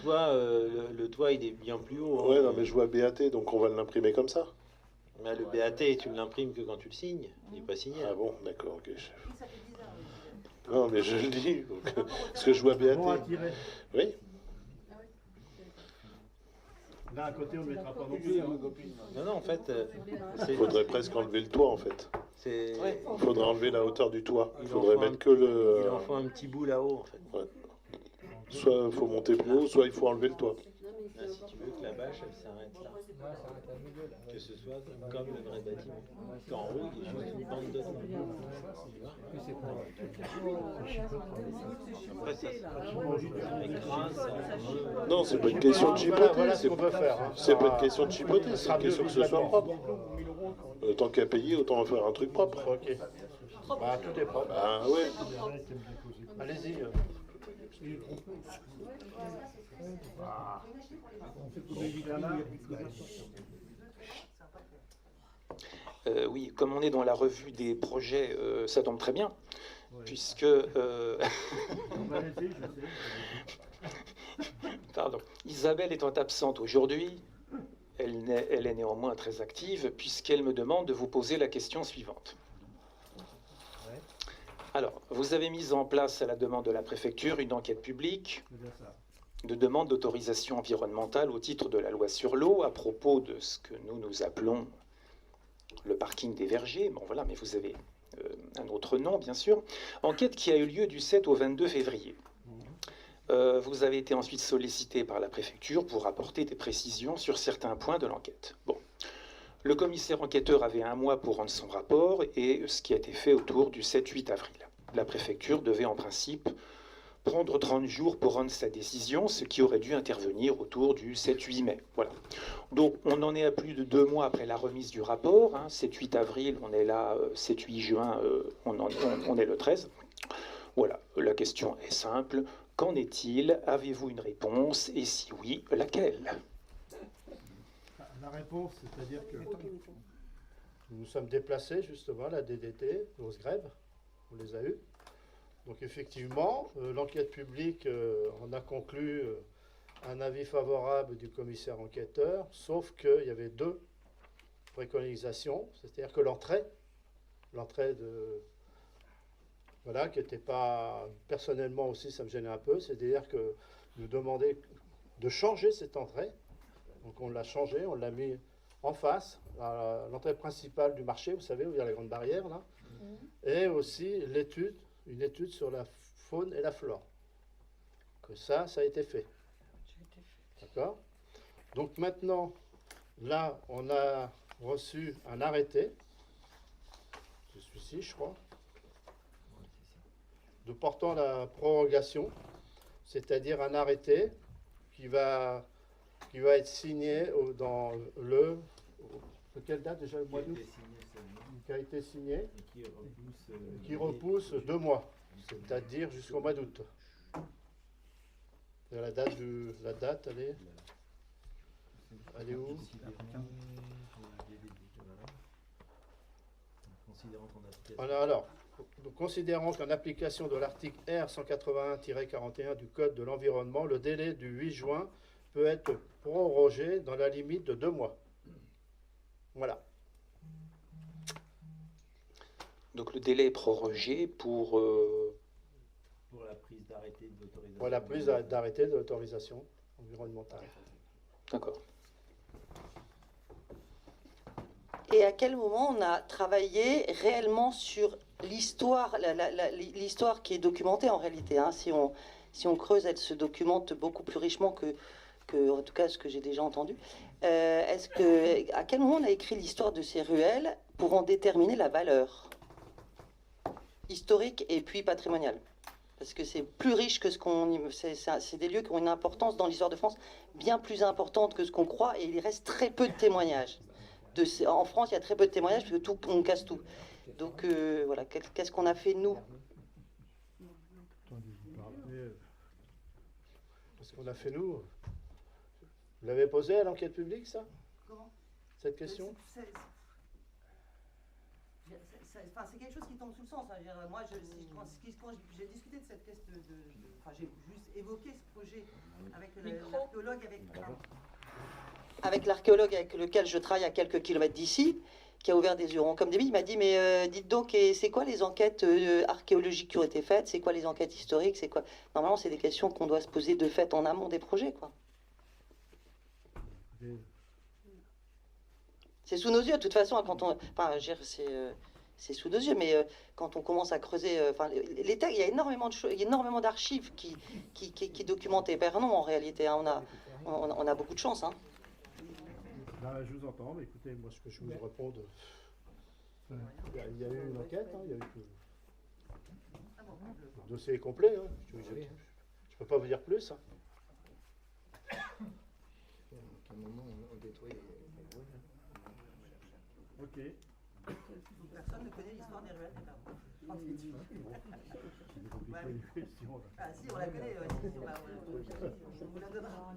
toit, il est bien plus haut. Hein.
Ouais, non, mais je vois BAT, donc on va l'imprimer comme ça.
Mais le BAT, tu ne l'imprimes que quand tu le signes. Il n'est pas signé.
Ah bon, d'accord, ok, chef. Non, mais je le dis, parce que je vois BAT. Oui.
Là, à côté, on ne mettra pas non plus.
Non, en fait...
Il faudrait presque enlever le toit, en fait. Il faudrait enlever la hauteur du toit. Il faudrait mettre que le...
Il en faut un petit bout là-haut, en fait.
Ouais. Soit il faut monter plus haut, soit il faut enlever le toit.
Là, si tu veux que la bâche, elle s'arrête là. Que ce soit comme le vrai bâtiment. Qu'en haut, il y a juste une bande de fond. Après, ça
non, c'est pas une question de chipoter. C'est pas une question de chipoter, c'est une question que ce soit propre. Tant qu'à payer, autant faire un truc propre.
Ok. Bah, tout est propre.
Ah ouais.
Allez-y.
Oui, comme on est dans la revue des projets, ça tombe très bien, puisque... Pardon. Isabelle étant absente aujourd'hui, elle est néanmoins très active, puisqu'elle me demande de vous poser la question suivante. Alors, vous avez mis en place, à la demande de la préfecture, une enquête publique de demande d'autorisation environnementale au titre de la loi sur l'eau à propos de ce que nous appelons le parking des Vergers. Bon voilà, mais vous avez un autre nom, bien sûr. Enquête qui a eu lieu du 7 au 22 février. Vous avez été ensuite sollicité par la préfecture pour apporter des précisions sur certains points de l'enquête. Bon. Le commissaire enquêteur avait 1 mois pour rendre son rapport et ce qui a été fait autour du 7-8 avril. La préfecture devait en principe prendre 30 jours pour rendre sa décision, ce qui aurait dû intervenir autour du 7-8 mai. Voilà. Donc on en est à plus de 2 mois après la remise du rapport. 7-8 avril, on est là, 7-8 juin, on est le 13. Voilà, la question est simple. Qu'en est-il? Avez-vous une réponse? Et si oui, laquelle?
La réponse, c'est-à-dire que nous nous sommes déplacés justement, la DDT, grosse grève, on les a eus. Donc effectivement, l'enquête publique en a conclu un avis favorable du commissaire enquêteur, sauf qu'il y avait 2 préconisations, c'est-à-dire que l'entrée de... Voilà, qui n'était pas... Personnellement aussi, ça me gênait un peu, c'est-à-dire que nous demandaient de changer cette entrée. Donc on l'a changée, on l'a mis en face, à l'entrée principale du marché, vous savez, où il y a la grande barrière, là. Et aussi une étude sur la faune et la flore. Que ça a été fait. D'accord? Donc maintenant, là, on a reçu un arrêté, c'est celui-ci, je crois, de portant la prorogation, c'est-à-dire un arrêté qui va être signé dans le... Quelle date déjà, le mois d'août? Qui a été signé et qui repousse 2 mois, c'est-à-dire jusqu'au mois d'août. La date, elle est où? Alors, considérant qu'en application de l'article R 181-41 du Code de l'environnement, le délai du 8 juin peut être prorogé dans la limite de 2 mois. Voilà.
Donc le délai est prorogé pour
la prise d'arrêté d'autorisation.
Pour la prise d'arrêté de l'autorisation environnementale.
D'accord.
Et à quel moment on a travaillé réellement sur l'histoire, l'histoire qui est documentée en réalité, hein. Si on creuse, elle se documente beaucoup plus richement que en tout cas ce que j'ai déjà entendu. À quel moment on a écrit l'histoire de ces ruelles pour en déterminer la valeur historique et puis patrimoniale? Parce que c'est plus riche que ce qu'on... C'est des lieux qui ont une importance dans l'histoire de France bien plus importante que ce qu'on croit, et il reste très peu de témoignages. En France, il y a très peu de témoignages parce que on casse tout. Donc voilà, qu'est-ce qu'on a fait nous?
Qu'est-ce qu'on a fait nous? Vous l'avez posé à l'enquête publique, ça?
Comment?
Cette question?
C'est quelque chose qui tombe sous le sens. Hein. Moi, quand j'ai discuté de cette question, j'ai juste évoqué ce projet avec l'archéologue avec lequel je travaille à quelques kilomètres d'ici, qui a ouvert des yeux ronds comme des billes. Il m'a dit, mais dites donc, c'est quoi les enquêtes archéologiques qui ont été faites? C'est quoi les enquêtes historiques? C'est quoi? Normalement, c'est des questions qu'on doit se poser de fait en amont des projets, quoi. C'est sous nos yeux, de toute façon, quand on... Enfin, c'est sous nos yeux, mais quand on commence à creuser... l'État, il y a énormément de choses, il y a énormément d'archives qui documentent Épernon, en réalité. Hein. On a beaucoup de chance, hein.
Là, je vous entends, mais écoutez, moi, ce que je vous réponds, il y a eu une enquête, hein, il y a eu le dossier est complet, hein. Je ne peux pas vous dire plus. Hein. Ok.
Personne ne connaît l'histoire des ruelles. Ah si, on la connaît. On vous la donnera.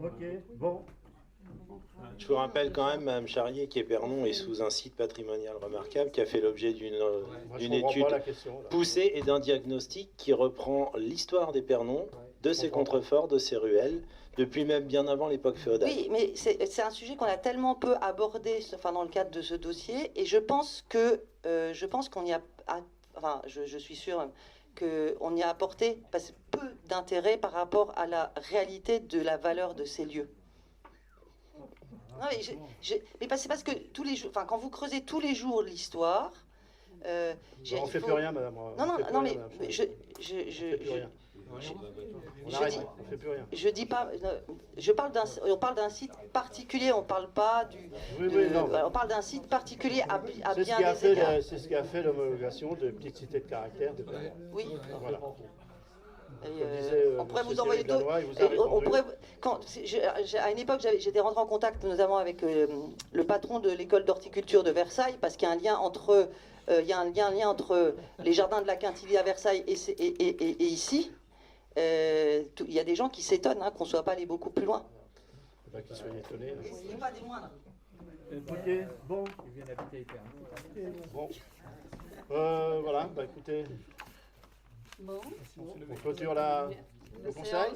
Ok, bon.
Je vous rappelle quand même, Mme Charrier, qu'Épernon est sous un site patrimonial remarquable qui a fait l'objet d'une étude poussée et d'un diagnostic qui reprend l'histoire d'Épernon, de ses contreforts, de ses ruelles, depuis même bien avant l'époque féodale.
Oui, mais c'est un sujet qu'on a tellement peu abordé, enfin, dans le cadre de ce dossier, et je pense qu'on y a... Enfin, je suis sûre qu'on y a apporté peu d'intérêt par rapport à la réalité de la valeur de ces lieux. Non, mais c'est parce que tous les jours, quand vous creusez tous les jours l'histoire...
on ne fait plus rien, madame.
Non, mais
on arrête, on fait plus rien.
Je dis pas, on parle d'un site particulier, on parle pas du. On parle d'un site particulier à bien des égards.
C'est ce qui a fait l'homologation de petites cités de caractère.
Oui.
Voilà.
On pourrait vous envoyer d'autres. À une époque, j'étais rentré en contact notamment avec le patron de l'école d'horticulture de Versailles, parce qu'il y a un lien entre, un lien entre les jardins de la Quintilie à Versailles et ici. Il y a des gens qui s'étonnent qu'on ne soit pas allé beaucoup plus loin.
Pas qu'ils soient étonnés.
C'est pas des moindres.
Ok, bon. Bon. Voilà, écoutez.
Bon.
On clôture le conseil.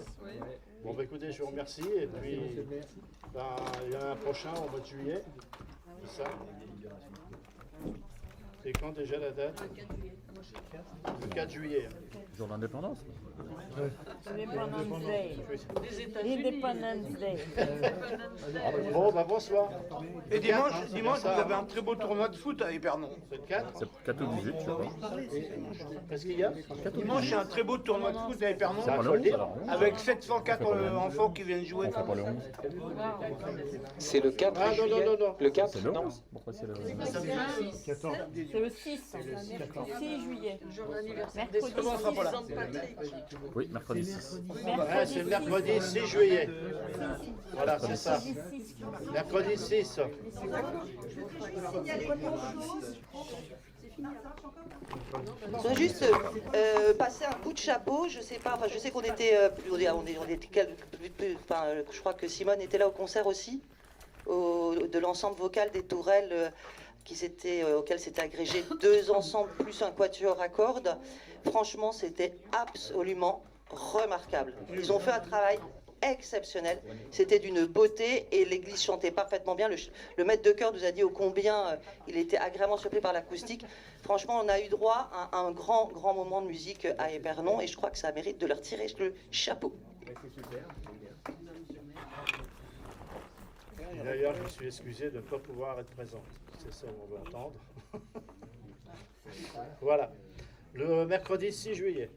Bon, écoutez, je vous remercie. Et puis, il y en a un prochain au mois de juillet. C'est ça. C'est quand déjà la date? Le 4 juillet.
Jour d'indépendance.
Independence Day. Independence Day.
Bon, bonsoir.
Et dimanche, vous avez un très beau tournoi de foot à Épernon.
C'est le 4?
C'est 4 ou 18, je sais pas.
Qu'est-ce qu'il y a?
Dimanche, il y a un très beau tournoi de foot à Épernon. Avec 704 enfants qui viennent jouer.
On fait pas le 11.
C'est le 4
Ah,
juillet.
non.
Le 4,
C'est le
non
11. Pourquoi c'est le 11?
C'est le 6. 6 juillet.
Mercredi. On sera pas là.
Oui, mercredi 6.
C'est le mercredi 6 juillet. Voilà, c'est ça. Mercredi 6.
Je voudrais juste passer un coup de chapeau. Je sais pas, je sais qu'on était, je crois que Simone était là au concert aussi, de l'ensemble vocal des Tourelles auquel s'étaient agrégés 2 ensembles plus un quatuor à cordes. Franchement, c'était absolument remarquable. Ils ont fait un travail exceptionnel. C'était d'une beauté et l'église chantait parfaitement bien. Le maître de chœur nous a dit ô combien il était agréablement surpris par l'acoustique. Franchement, on a eu droit à un grand moment de musique à Épernon et je crois que ça mérite de leur tirer le chapeau.
Et d'ailleurs, je me suis excusé de ne pas pouvoir être présent. C'est ça qu'on veut entendre. Voilà. Le mercredi 6 juillet.